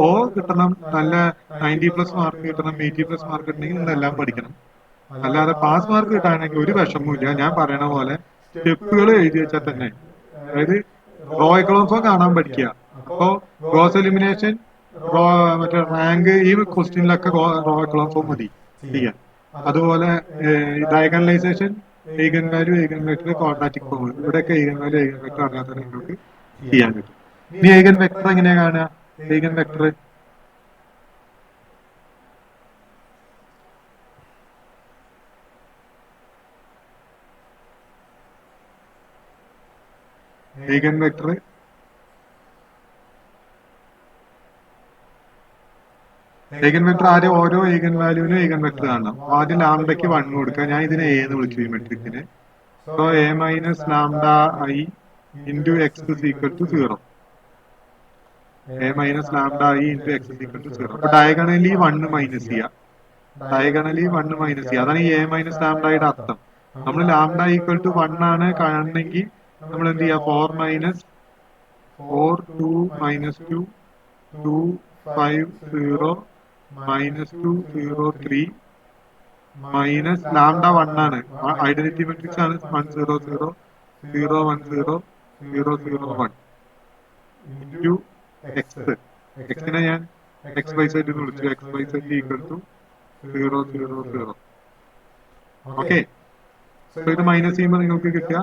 ഓ കിട്ടണം, നല്ല 90+ മാർക്ക് കിട്ടണം, 80+ മാർക്ക് കിട്ടണമെങ്കിൽ നിങ്ങൾ എല്ലാം പഠിക്കണം. അല്ലാതെ പാസ് മാർക്ക് കിട്ടാണെങ്കിൽ ഒരു വിഷമവും. ഞാൻ പറയണ പോലെ സ്റ്റെപ്പുകൾ എഴുതി വെച്ചാൽ തന്നെ, അതായത് റോ എക്കലോൺ ഫോം കാണാൻ പഠിക്കുക. അപ്പോ ഗ്രോസ് എലിമിനേഷൻ, മറ്റേ റാങ്ക്, ഈ ക്വസ്റ്റ്യനിലൊക്കെ റോ എക്കലോൺ ഫോം മതി ചെയ്യാൻ. അതുപോലെ diagonalisation, eigen value, eigen vector, quadratic form, ഇവിടെയൊക്കെ ഈഗൻ വാല്യൂ, ഈഗൻ വെക്ടർ അറിയാൻ തന്നെ നിങ്ങൾക്ക് ചെയ്യാൻ പറ്റും. ഇനി ഈഗൻ വെക്ടർ എങ്ങനെയാ കാണുക? ഈഗൻ വെക്ടർ ഈഗൻ വെക്ടർ ആദ്യം ഓരോ ഈഗൻ വാല്യൂവിനും ഈഗൻ വെക്ടർ കാണണം. ആദ്യം ലാംഡയ്ക്ക് 1 കൊടുക്കുക. ഞാൻ ഇതിനെ എ എന്ന് വിളിച്ചു, ഈ മെട്രിക്കിനെ. So a - lambda I into x is equal to 0. a - lambda I into x is equal to 0. അപ്പൊ ഡയഗണലി 1 മൈനസ് ചെയ്യുക. അതാണ് ഈ a - lambda യുടെ അർത്ഥം. നമ്മൾ ലാംഡ ഈക്വൽ ടു 1 ആണ് കാണണമെങ്കിൽ നമ്മൾ എന്ത് ചെയ്യുക? 4 - 4 2 -2 2 5 0 -2 0 3 മൈനസ് ലാംഡ 1 ആണ്. ഐഡന്റിറ്റി മെട്രിക്സ് ആണ് 1 0 0 0 1 0 0 0 1 ഇൻറ്റു എക്സ്. എക്സിനെ ഞാൻ എക്സ് വൈ സെറ്റ് എന്ന് വിളിച്ചു. X y z equal to 0 0 0. Okay, so ഇത് മൈനസ് ചെയ്യുമ്പോൾ നിങ്ങൾക്ക് കിട്ടുക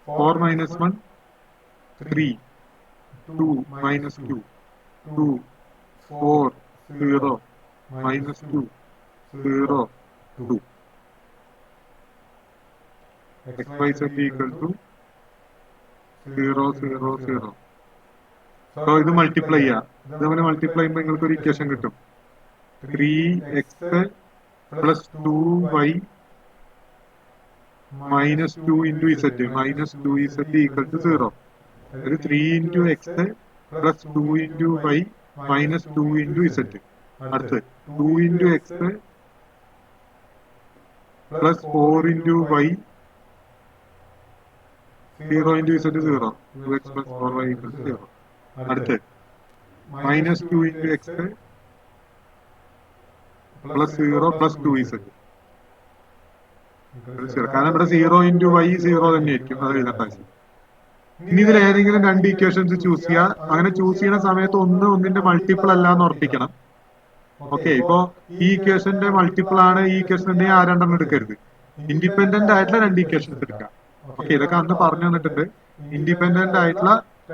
4 minus 1 3 2 minus 2 2 4 0 minus 2 0 2. X y z equal to 0 0 0. So ഇത് മൾട്ടിപ്ലൈ ചെയ്യാം. ഇത് നമ്മൾ മൾട്ടിപ്ലൈ ചെയ്യുമ്പോൾ നിങ്ങൾക്ക് ഒരു ഇക്വേഷൻ കിട്ടും. 3x plus 2y minus 2 into z minus 2 z equal to 0. ഇത് 3 into x plus 2 into y minus 2 into z. അടുത്ത് 2 into x plus 4 into y 0 into z 0. 2x plus 4y equal to 0. അടുത്ത് minus 2 into x plus 0 plus 2 z. കാരണം ഇവിടെ 0 into y 0 തന്നെ ആയിരിക്കും, അത് എഴുതേണ്ട ആവശ്യം. ഇനി ഇതിൽ ഏതെങ്കിലും രണ്ട് ഇക്വേഷൻസ് ചൂസ് ചെയ്യുക. അങ്ങനെ ചൂസ് ചെയ്യുന്ന സമയത്ത് ഒന്നിന്റെ മൾട്ടിപ്പിൾ അല്ല എന്ന് ഉറപ്പിക്കണം. ഓക്കെ, ഇപ്പോ ഈ ഇക്വേഷന്റെ മൾട്ടിപ്പിൾ ആണ് ഈ ഇക്വേഷൻ ഉണ്ടെങ്കിൽ ആ രണ്ടെണ്ണം എടുക്കരുത്. ഇൻഡിപെൻഡന്റ് ആയിട്ടുള്ള രണ്ട് ഇക്വേഷൻസ് എടുക്കുക. ഓക്കെ, ഇതൊക്കെ അന്ന് പറഞ്ഞു തന്നിട്ടുണ്ട്. ഇൻഡിപെൻഡന്റ് ആയിട്ടുള്ള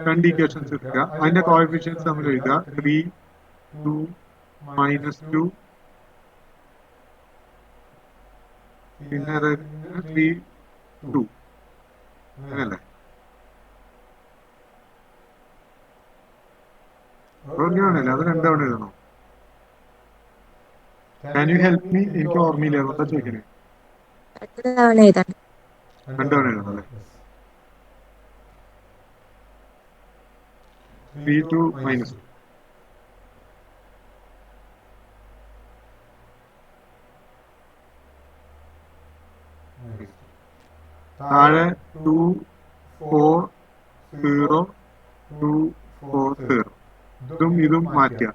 രണ്ട് ഇക്വേഷൻസ് എടുക്കുക. അതിന്റെ കോഎഫിഷ്യൻസ് നമ്മൾ എഴുതുക. 3 2 മൈനസ് 2 പിന്നെ 3 2 അങ്ങനല്ലേ? ഒരെണ്ണമാണല്ലേ, അത് രണ്ടവണ എഴുതണോ? Can you help me? എനിക്ക് ഓർമ്മയില്ല, എന്താ ചോദിക്കണേ? രണ്ടവണ എഴുതണം അല്ലേ? 3 2 മൈനസ് 2. താഴെ 2 4 0 2 4 0. ഇതും ഇതും മാറ്റുക.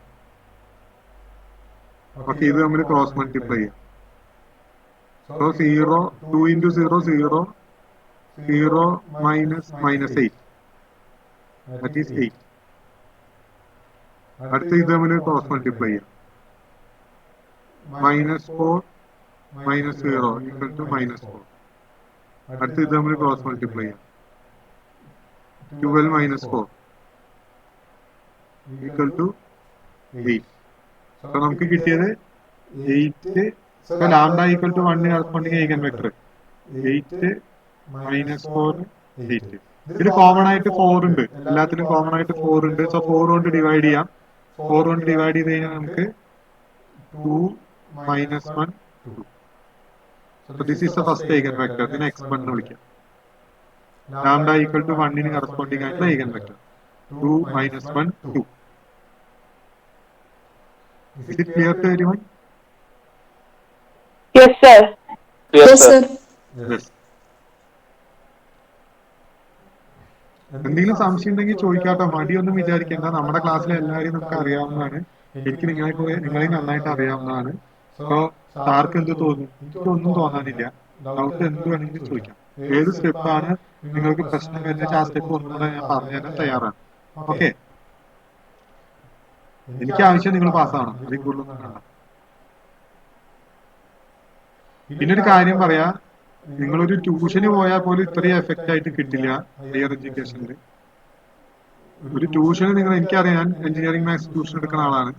ഓക്കെ, ഇത് നമ്മൾ ക്രോസ് മൾട്ടിപ്ലൈ ചെയ്യാം. So 0 2 into 0 0 0 minus minus 8 that is 8. അടുത്ത ഇത് നമ്മൾ ക്രോസ് മൾട്ടിപ്ലൈ ചെയ്യാം. Minus 4 minus 0 equal to minus 4. അടുത്ത ഇത് നമ്മൾ ക്രോസ് മൾട്ടിപ്ലൈ ചെയ്യാം. 12 മൈനസ് 4 ഈക്വൽ ടു 8. സോ നമുക്ക് കിട്ടിയത് 8. So lambda equal to 1 corresponding eigen vector 8 minus 4 8. ഇതിൽ കോമൺ ആയിട്ട് 4 ഉണ്ട്, എല്ലാത്തിലും കോമൺ ആയിട്ട് 4 ഉണ്ട്. സോ 4 കൊണ്ട് ഡിവൈഡ് ചെയ്യാം. 4 കൊണ്ട് ഡിവൈഡ് ചെയ്ത് കഴിഞ്ഞാൽ നമുക്ക് 2 minus 1 2. So this is the first eigenvector. ഇതിനെ x1 എന്ന് വിളിക്കാം. ലാംഡ ഈക്വൽ ടു 1 കറസ്പോണ്ടിങ് ആയിട്ടുള്ള eigenvector 2 minus 1 2. Is it clear to everyone? Yes, sir. Yes, sir. Yes. എന്തെങ്കിലും സംശയം ഉണ്ടെങ്കിൽ ചോദിക്കാട്ടോ, മടിയൊന്നും വിചാരിക്കേണ്ട. നമ്മുടെ ക്ലാസ്സിലെ എല്ലാവരെയും നമുക്ക് അറിയാവുന്നതാണ്. എനിക്ക് നിങ്ങളെയും നന്നായിട്ട് അറിയാവുന്നതാണ്. സോ സാർക്ക് എന്ത് തോന്നും? എനിക്കൊന്നും തോന്നാനില്ല. ഡൗട്ട് എന്ത് വേണമെങ്കിലും ചോദിക്കാം. ഏത് സ്റ്റെപ്പാണ് നിങ്ങൾക്ക് പ്രശ്നം വരുന്നത് ആ സ്റ്റെപ്പ് ഒന്നുകൂടെ ഞാൻ പറഞ്ഞു തരാൻ തയ്യാറാണ്. ഓക്കെ, എനിക്ക് ആവശ്യം നിങ്ങൾ പാസ്സാവണം, അതിൽ കൂടുതലൊന്നും വേണ്ട. പിന്നൊരു കാര്യം പറയാ, നിങ്ങളൊരു ട്യൂഷന് പോയാൽ പോലും ഇത്രയും എഫക്റ്റ് ആയിട്ട് കിട്ടില്ല ഹയർ എഡ്യൂക്കേഷനിൽ. ഒരു ട്യൂഷന് നിങ്ങൾ, എനിക്കറിയാം, ഞാൻ എഞ്ചിനീയറിംഗ് മാത്സ് ട്യൂഷൻ എടുക്കുന്ന ആളാണ്.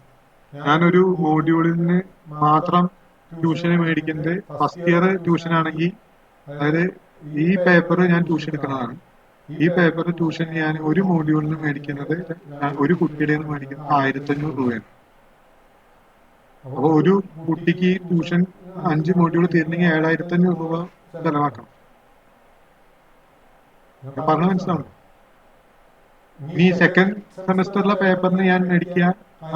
ഞാനൊരു മോഡ്യൂളിന് മാത്രം ട്യൂഷന് മേടിക്കുന്നത് ഫസ്റ്റ് ഇയർ ട്യൂഷൻ ആണെങ്കിൽ, അതായത് ഈ പേപ്പർ ഞാൻ ട്യൂഷൻ എടുക്കുന്നതാണ്. ഈ പേപ്പർ ട്യൂഷൻ ഞാൻ ഒരു മോഡ്യൂളിന് മേടിക്കുന്നത്, ഒരു കുട്ടിയുടെ നിന്ന് മേടിക്കുന്നത് 1500 രൂപയാണ്. അപ്പൊ ഒരു കുട്ടിക്ക് ട്യൂഷൻ 5 മോഡ്യൂൾ തീരണമെങ്കിൽ 7500 രൂപ ചെലവാക്കണം. പറഞ്ഞ മനസ്സിലാവും. ഈ സെക്കൻഡ് സെമസ്റ്ററിലെ പേപ്പറിന് ഞാൻ മേടിക്കുക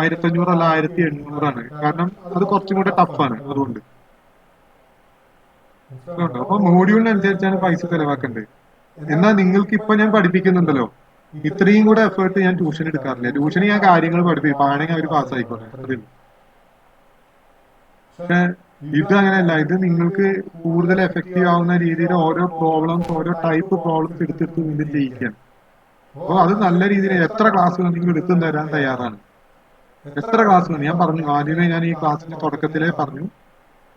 1500 അല്ല 1800 കാരണം അത് കുറച്ചും കൂടെ ടഫാണ്. അതുകൊണ്ട് അപ്പൊ മോഡ്യൂളിനനുസരിച്ചാണ് പൈസ ചെലവാക്കേണ്ടത്. എന്നാൽ നിങ്ങൾക്ക് ഇപ്പൊ ഞാൻ പഠിപ്പിക്കുന്നുണ്ടല്ലോ, ഇത്രയും കൂടെ എഫേർട്ട് ഞാൻ ട്യൂഷൻ എടുക്കാറില്ല. ട്യൂഷന് ഞാൻ കാര്യങ്ങൾ പഠിപ്പിക്കും, ആണെങ്കിൽ അവർ പാസ്സായിക്കോട്ടെ. പക്ഷെ ഇത് അങ്ങനെയല്ല, ഇത് നിങ്ങൾക്ക് കൂടുതൽ എഫക്റ്റീവ് ആവുന്ന രീതിയിൽ ഓരോ പ്രോബ്ലംസ്, ഓരോ ടൈപ്പ് പ്രോബ്ലംസ് എടുത്തെടുത്ത് വീണ്ടും ചെയ്യിക്കുകയാണ്. അപ്പോൾ അത് നല്ല രീതിയിൽ എത്ര ക്ലാസ് വേണമെങ്കിലും എടുത്തും തരാൻ തയ്യാറാണ്. എത്ര ക്ലാസ് വേണം, ഞാൻ പറഞ്ഞു ആദ്യമേ, ഞാൻ ഈ ക്ലാസ്സിന്റെ തുടക്കത്തിലേ പറഞ്ഞു,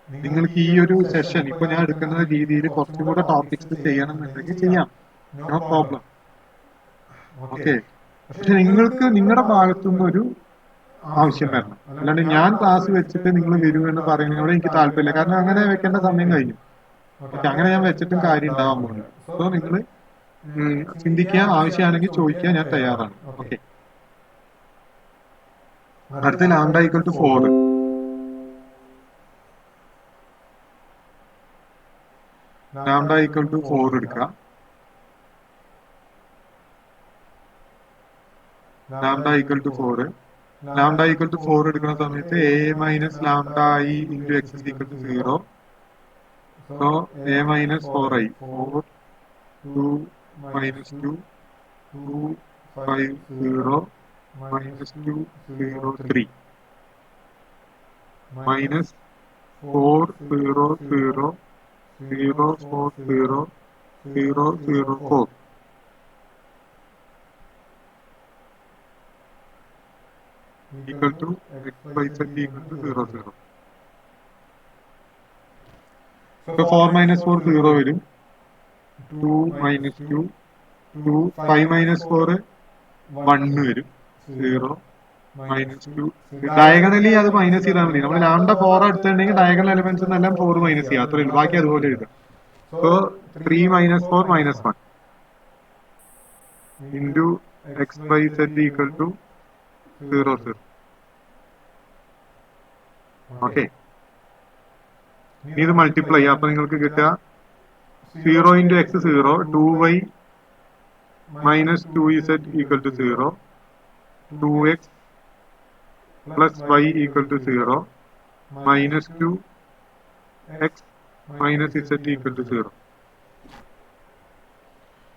നിങ്ങൾക്ക് ഈ ഒരു സെഷൻ ഇപ്പൊ ഞാൻ എടുക്കുന്ന രീതിയിൽ കുറച്ചും കൂടെ ടോപ്പിക്സ് ചെയ്യണം എന്നുണ്ടെങ്കിൽ ചെയ്യാം, നോ പ്രോബ്ലം. ഓക്കെ, പക്ഷെ നിങ്ങൾക്ക് നിങ്ങളുടെ ഭാഗത്തുനിന്ന് ഒരു ആവശ്യം വരണം. അല്ലാണ്ട് ഞാൻ ക്ലാസ് വെച്ചിട്ട് നിങ്ങൾ വരുമെന്ന് പറയുന്നതിനോട് എനിക്ക് താല്പര്യമില്ല. കാരണം അങ്ങനെ വെക്കേണ്ട സമയം കഴിഞ്ഞു. ഓക്കെ, അങ്ങനെ ഞാൻ വെച്ചിട്ടും കാര്യം ഉണ്ടാവാൻ പോകുന്നു. സോ നിങ്ങൾ ചിന്തിക്കുക, ആവശ്യമാണെങ്കിൽ ചോദിക്കുക, ഞാൻ തയ്യാറാണ്. ഓക്കെ, അടുത്ത lambda equal to 4. Lambda equal to 4 എടുക്കുക. Lambda equal to 4. Lambda equal to 4 എടുക്കുന്ന സമയത്ത് A minus lambda I into x is equal to 0. So A minus 4i, 4 2 minus 2 2 5 0 minus 2 0 3 minus 4 0 0 0 4 0 0 0 4 equal to x by z equal to 0 0. So 4 minus 4 0 വരും. 2 minus 2 2 5 minus 4 1 വരും. 0 minus 2. Diagonally അത് minus ചെയ്താൽ മതി. നമ്മൾ lambda 4 എടുത്തിട്ടുണ്ടെങ്കിൽ diagonal elements എന്നെല്ലാം 4 minus ചെയ്യുക, അത്രേ ഉള്ളൂ. ബാക്കി അതുപോലെ എഴുതാം. So 3 minus 4 minus 1 into x by z equal to 0 0. Okay, ഇത് മൾട്ടിപ്ലൈ ചെയ്യാം. അപ്പൊ നിങ്ങൾക്ക് കിട്ടുക 0 into x 0, 2y minus 2z equal to 0, 2x plus y equal to 0, minus 2x minus z equal to 0.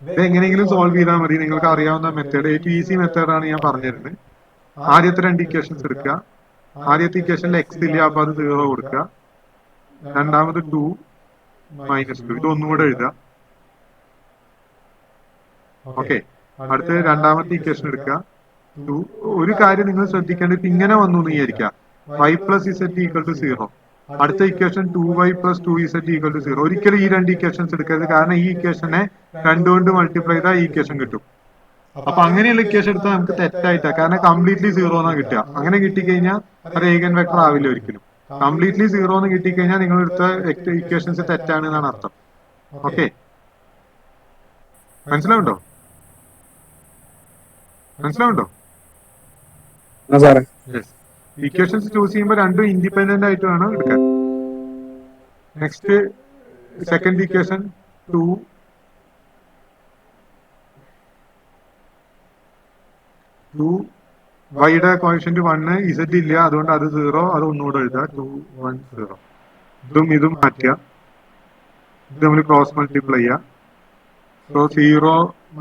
ഇത് എങ്ങനെയെങ്കിലും സോൾവ് ചെയ്താൽ മതി. നിങ്ങൾക്ക് അറിയാവുന്ന മെത്തേഡ്, ഏറ്റവും ഈസി മെത്തേഡാണ് ഞാൻ പറഞ്ഞിരുന്നത്. ആദ്യത്തെ 2 ഇക്വേഷൻസ് എടുക്കുക. ആദ്യത്തെ ഇക്വേഷനിൽ എക്സ് ഇല്ല, അപ്പൊ അത് 0 കൊടുക്കുക. രണ്ടാമത് 2 മൈനസ് 2, ഇത് ഒന്നുകൂടെ എഴുതുക. ഓക്കെ, അടുത്ത രണ്ടാമത്തെ ഇക്വേഷൻ എടുക്കുക. 2. ഒരു കാര്യം നിങ്ങൾ ശ്രദ്ധിക്കേണ്ടത്, ഇങ്ങനെ വന്നു എന്ന് വിചാരിക്കുക, y പ്ലസ് ഇസെറ്റ് ഈക്വൽ ടു 0. അടുത്ത equation 2y plus 2z equal to 0. ഒരിക്കലും ഈ 2 ഇക്വേഷൻസ് എടുക്കരുത്. കാരണം ഈ ഇക്വേഷനെ 2 കൊണ്ട് മൾട്ടിപ്ലൈ ചെയ്താൽ ഈ ഇക്വേഷൻ കിട്ടും. അപ്പൊ അങ്ങനെയുള്ള ഇക്വേഷൻ എടുത്താൽ നമുക്ക് തെറ്റായിട്ടാണ്. കാരണം കംപ്ലീറ്റ്ലി 0 എന്നാ കിട്ടുക. അങ്ങനെ കിട്ടിക്കഴിഞ്ഞാൽ അത് ഏകൻ വെക്ടർ ആവില്ല ഒരിക്കലും. കംപ്ലീറ്റ്ലി 0 എന്ന് കിട്ടിക്കഴിഞ്ഞാൽ നിങ്ങൾ എടുത്ത ഇക്വേഷൻസ് തെറ്റാണ് എന്നാണ് അർത്ഥം. ഓക്കെ, മനസ്സിലാവുണ്ടോ? മനസ്സിലാവുണ്ടോ? ഇക്വേഷൻസ് ചൂസ് ചെയ്യുമ്പോൾ രണ്ടും ഇൻഡിപെൻഡന്റ് ആയിട്ട് വേണം എടുക്കാൻ. നെക്സ്റ്റ് സെക്കൻഡ് ഇക്വേഷൻ 2 വൈയുടെ കോഷ്യന്റ് 1, ഇസെറ്റ് ഇല്ല, അതുകൊണ്ട് അത് 0, അത് ഒന്നുകൂടെ എഴുതുക. 2 1 0. ഇതും മാറ്റുക. ഇത് നമ്മൾ ക്രോസ് മൾട്ടിപ്ലൈ ചെയ്യുക. So 0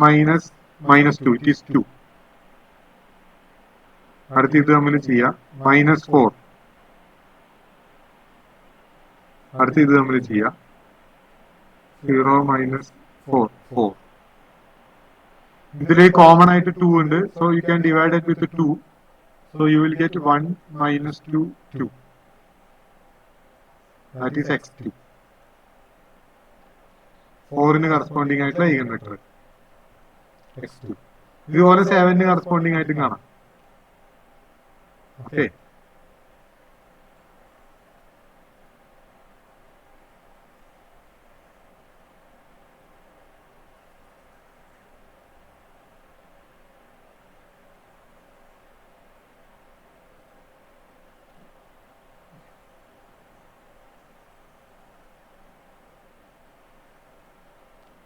minus -2, it is 2. അടുത്ത് ഇത് നമ്മൾ ചെയ്യാം. -4. അടുത്ത് ഇത് നമ്മൾ ചെയ്യാം. 0 മൈനസ് 4 4. ഇതിൽ കോമൺ ആയിട്ട് 2 ഉണ്ട്. So you can divide it with 2. So you will get 1 minus 2 2. That is x2. 4ന് കറസ്പോണ്ടിങ് ആയിട്ടുള്ള ഈഗൻ വെക്ടർ x2. ഇതുപോലെ 7ന് കറസ്പോണ്ടിങ് ആയിട്ടും കാണാം. ഓക്കെ,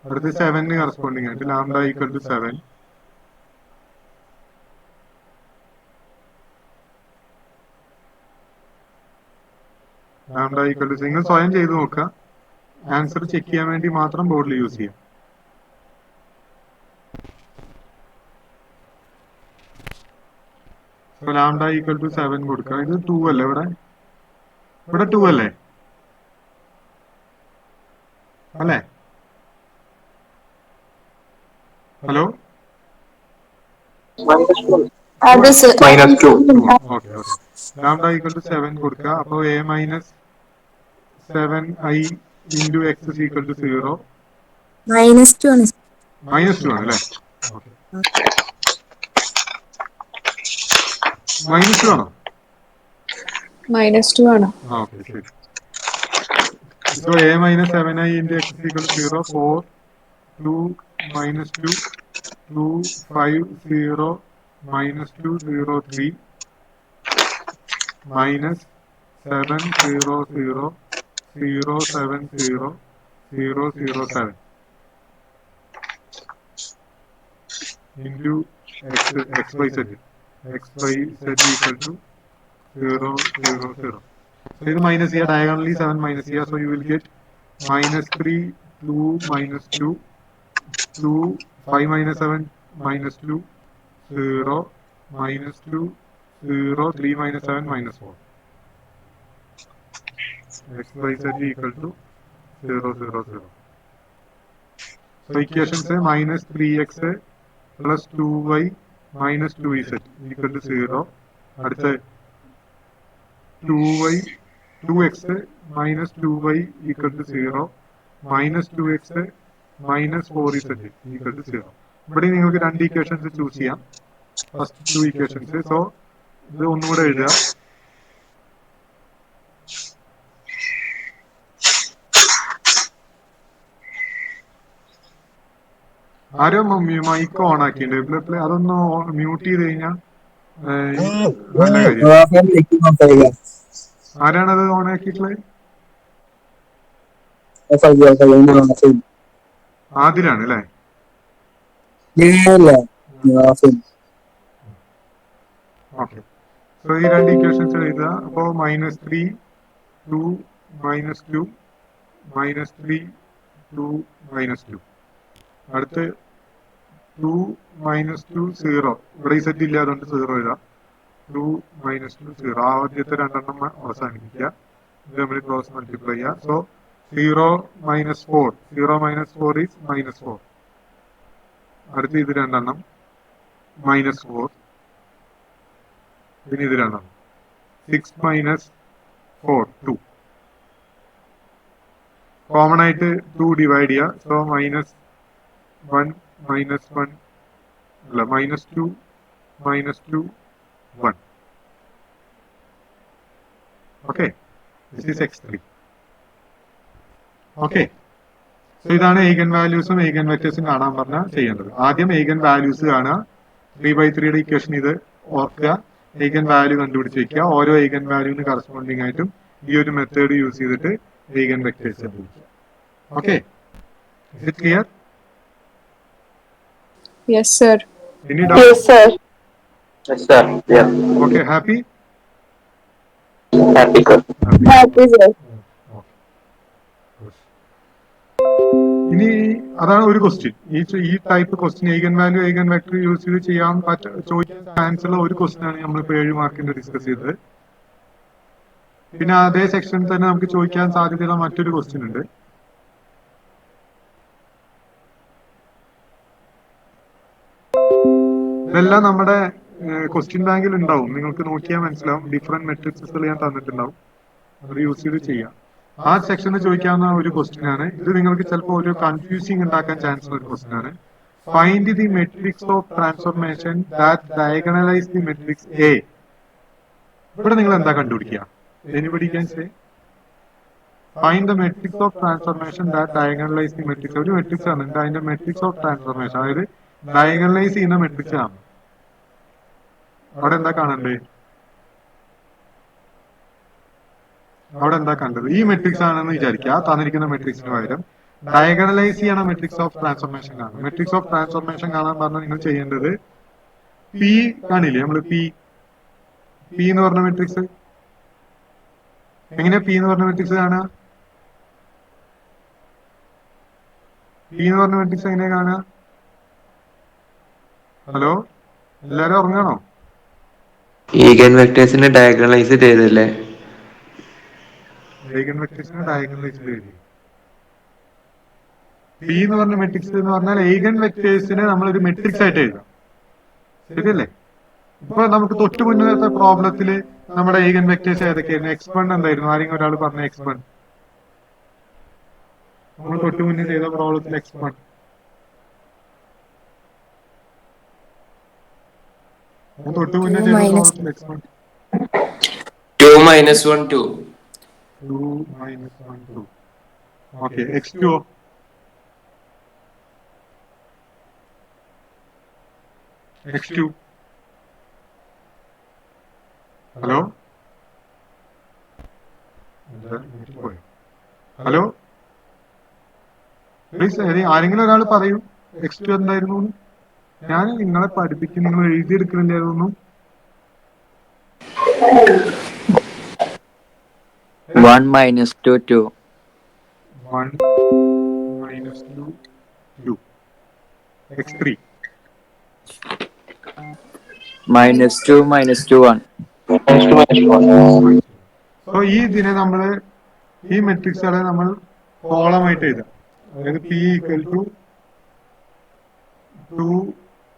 അടുത്ത് 7ന് കറസ്പോണ്ടിങ് ആയിട്ട് lambda equal to 7. Lambda equal to, നിങ്ങൾ സ്വയം ചെയ്ത് നോക്കുക. ആൻസർ ചെക്ക് ചെയ്യാൻ വേണ്ടി മാത്രം ബോർഡിൽ യൂസ് ചെയ്യാം. ലാംഡ ഈക്വൽ ടു 7 കൊടുക്കുക. ഇത് 2 അല്ലേ? ഇവിടെ 2 അല്ലേ? അല്ലേ? ഹലോ, അതെ sir. -2. Okay okay. Lambda equal to 7 കൊടുക്കുക. അപ്പോൾ a minus 7i into x is equal to 0. -2 ആണ്. -2 ആണ് അല്ലേ? ഓക്കെ. -2 ആണോ? -2 ആണ്. ഓക്കെ, ശരി. So a minus 7i into x is equal to 0, 4, 2, -2, 2, 5, 0, -2, 0, 3, minus 7, 0, 0, 0, 7, 0, 0, 0, 7 into x, y, z. x, y, z equal to 0, 0, 0. So ഇത് minus here, diagonally 7 minus here, so you will get -3, 2, -2, 2, 5 minus 7, -2, 0, -2, 0, 3 minus 7, -4. X, y, z equal to 0, 0, 0. So equations say -3x plus 2y minus 2z equal to 0. അടുത്ത 2y, 2x minus 2y equal to 0. minus 2x minus 4z equal to 0. ഇവിടെ നിങ്ങൾക്ക് രണ്ട് equations choose ചെയ്യാം. First 2 equations. So ഇത് ഒന്നുകൂടെ എഴുതുക. ആരോ mic on ആക്കിയിട്ടുണ്ട്. അതൊന്ന് മ്യൂട്ട് ചെയ്ത് കഴിഞ്ഞാൽ നല്ല കാര്യം. ആരാണത് ഓൺ ആക്കിയിട്ടുള്ളത്? ആദിലാണ് അല്ലേ? ഓക്കെ. സോ ഈ രണ്ട് ഇക്വേഷൻസ് എഴുതുക. അപ്പോൾ -3, 2, -2, -3, 2, -2. അടുത്ത് 2, -2, 0. ഇവിടെ സെറ്റ് ഇല്ല, അതുകൊണ്ട് 0 എഴുതാം. 2, -2, 0. ആദ്യത്തെ രണ്ടെണ്ണം അവസാനിപ്പിക്കുക. ഇത് നമ്മൾ ക്രോസ് മൾട്ടിപ്ലൈ ചെയ്യുക. സോ 0, -4. 0 -4 ഈസ് -4. അടുത്ത് ഇത് രണ്ടെണ്ണം -4. പിന്നെ ഇത് രണ്ടെണ്ണം 6 -4, 2. കോമൺ ആയിട്ട് 2 ഡിവൈഡ് ചെയ്യുക. സോ -1, -1 അല്ല -2, -2, 1. Okay, this is x3. Okay, so ഇതാണ് എയ്ഗൻ വാല്യൂസും എയ്ഗൻ വെക്ടേഴ്സും കാണാൻ പറഞ്ഞാൽ ചെയ്യേണ്ടത്. ആദ്യം എയ്ഗൻ വാല്യൂസ് കാണുക. 3/3 ഇക്വേഷൻ ഇത് ഓർക്കുക. എയ്ഗൻ വാല്യൂ കണ്ടുപിടിച്ച് വെക്കുക. ഓരോ എയ്ഗൻ വാല്യൂവിന് കറസ്പോണ്ടിങ് ആയിട്ടും ഈ ഒരു മെത്തേഡ് യൂസ് ചെയ്തിട്ട് എയ്ഗൻ വെക്ടേഴ്സ് കണ്ടുപിടിക്കുക. Okay, is it clear? Yes sir. Any doubt? Yes, sir. Yes, sir. Yeah. Okay, happy? Happy, sir. Happy, sir. ഇനി അതാണ് ഒരു ക്വസ്റ്റ്യൻ. ഈ type question eigen value eigen vector use ചെയ്ത് ചെയ്യാൻ ചോദിക്കാൻ chance ഉള്ള ഒരു ക്വസ്റ്റ്യൻ ആണ് നമ്മളിപ്പോ 7 മാർക്കിന്റെ ഡിസ്കസ് ചെയ്തത്. പിന്നെ അതേ സെക്ഷനിൽ തന്നെ നമുക്ക് ചോദിക്കാൻ സാധ്യതയുള്ള മറ്റൊരു ക്വസ്റ്റ്യൻ ഉണ്ട്. ഇതെല്ലാം നമ്മുടെ ക്വസ്റ്റ്യൻ ബാങ്കിൽ ഉണ്ടാവും. നിങ്ങൾക്ക് നോക്കിയാൽ മനസ്സിലാവും. ഡിഫറെന്റ് മെട്രിക്സുകൾ ഞാൻ തന്നിട്ടുണ്ടാവും. അത് യൂസ് ചെയ്ത് ചെയ്യാം. ആ സെക്ഷനിൽ ചോദിക്കാവുന്ന ഒരു ക്വസ്റ്റ്യൻ ആണ് ഇത്. നിങ്ങൾക്ക് ചിലപ്പോൾ ഒരു കൺഫ്യൂസിങ് ഉണ്ടാക്കാൻ ചാൻസ് ഉള്ള ഒരു ക്വസ്റ്റ്യൻ ആണ്. Find the matrix of transformation that diagonalise the matrix A. ഇവിടെ നിങ്ങൾ എന്താ കണ്ടുപിടിക്കുക? Anybody can say find the matrix of transformation that diagonalise the matrix. ഒരു മെട്രിക്സ് ആണ് അതിന്റെ മെട്രിക്സ് ഓഫ് ട്രാൻസ്ഫോർമേഷൻ, അതായത് ഡയഗണലൈസ് ചെയ്യുന്ന മെട്രിക്സ് ആണ്. അവിടെ എന്താ കാണണ്ടേ? അവിടെ എന്താ കണ്ടത്? ഈ മെട്രിക്സ് ആണെന്ന് വിചാരിക്കുക. തന്നിരിക്കുന്ന മെട്രിക്സിന് പകരം ഡയഗണലൈസ് ചെയ്യണ മെട്രിക്സ് ഓഫ് ട്രാൻസ്ഫോർമേഷൻ കാണും. മെട്രിക്സ് ഓഫ് ട്രാൻസ്ഫോർമേഷൻ കാണാൻ പറഞ്ഞാൽ നിങ്ങൾ ചെയ്യേണ്ടത് പി കാണില്ലേ? നമ്മൾ പി എന്ന് പറഞ്ഞ മെട്രിക്സ് എങ്ങനെയാ പി എന്ന് പറഞ്ഞ മെട്രിക്സ് കാണുക? പി എന്ന് പറഞ്ഞ മെട്രിക്സ് എങ്ങനെയാ കാണുക? ഹലോ, എല്ലാരും ഉറങ്ങാണോ? ഈഗൻ വെക്ടേഴ്സിനെ ഡയഗണലൈസ് ചെയ്തല്ലേ? എയ്ഗൻ വെക്ടേഴ്സിനെ ഡയഗണലൈസ് ചെയ്ത് പി എന്ന് പറഞ്ഞ മെട്രിക്സ് എന്ന് പറഞ്ഞാൽ ഏഗൻ വെക്ടേഴ്സിനെ നമ്മളൊരു മെട്രിക്സ് ആയിട്ട് എഴുതാം. ശരിയല്ലേ? ഇപ്പൊ നമുക്ക് തൊട്ടു മുന്നത്തെ പ്രോബ്ലത്തില് നമ്മുടെ ഏഗൻ വെക്ടേഴ്സ് ഏതൊക്കെയായിരുന്നു? x1 എന്തായിരുന്നു? ആരെങ്കിലും ഒരാൾ പറഞ്ഞ x1 നമ്മൾ തൊട്ടു മുന്നേ ചെയ്ത പ്രോബ്ലത്തിൽ x1 തൊട്ടു മുന്നേ ചെയ്ത പ്രോബ്ലത്തിൽ x1 2 minus 1 2. 2 minus 1 2. Okay, x2 x2 hello hello please ആരെങ്കിലും ഒരാൾ പറയൂ x2 എന്തായിരുന്നു? ഞാൻ നിങ്ങളെ പഠിപ്പിക്കും, നിങ്ങൾ എഴുതിയെടുക്കുന്നില്ലായിരുന്നു. 1 minus 2 2. 1 minus 2 2. x3 Minus 2 minus 2 1. So ഈ ഇതിനെ നമ്മള് ഈ മെട്രിക്സുകളെ നമ്മൾ കോളമായിട്ട് എഴുതാം. അതായത് p equal to 2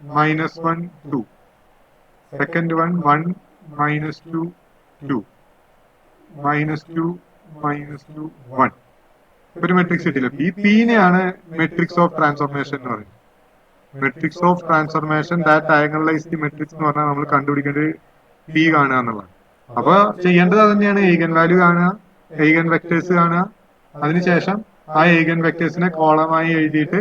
minus 1 2, second 1 minus 2 2, minus 2 minus 2 1. ഒരു മെട്രിക്സ് കിട്ടില്ല. ഈ പീനെയാണ് മെട്രിക്സ് ഓഫ് ട്രാൻസ്ഫോർമേഷൻ എന്ന് പറയുന്നത്. Matrix of transformation that diagonalise the matrix എന്ന് പറഞ്ഞാൽ നമ്മൾ കണ്ടുപിടിക്കേണ്ടത് പി കാണുക എന്നുള്ളതാണ്. അപ്പൊ ചെയ്യേണ്ടത് അത് തന്നെയാണ്. ഏഗൻ വാല്യൂ കാണുക, ഏഗൻ വെക്ടേഴ്സ് കാണുക, അതിനുശേഷം ആ ഏഗൻ വെക്ടേഴ്സിനെ കോളമായി എഴുതിയിട്ട്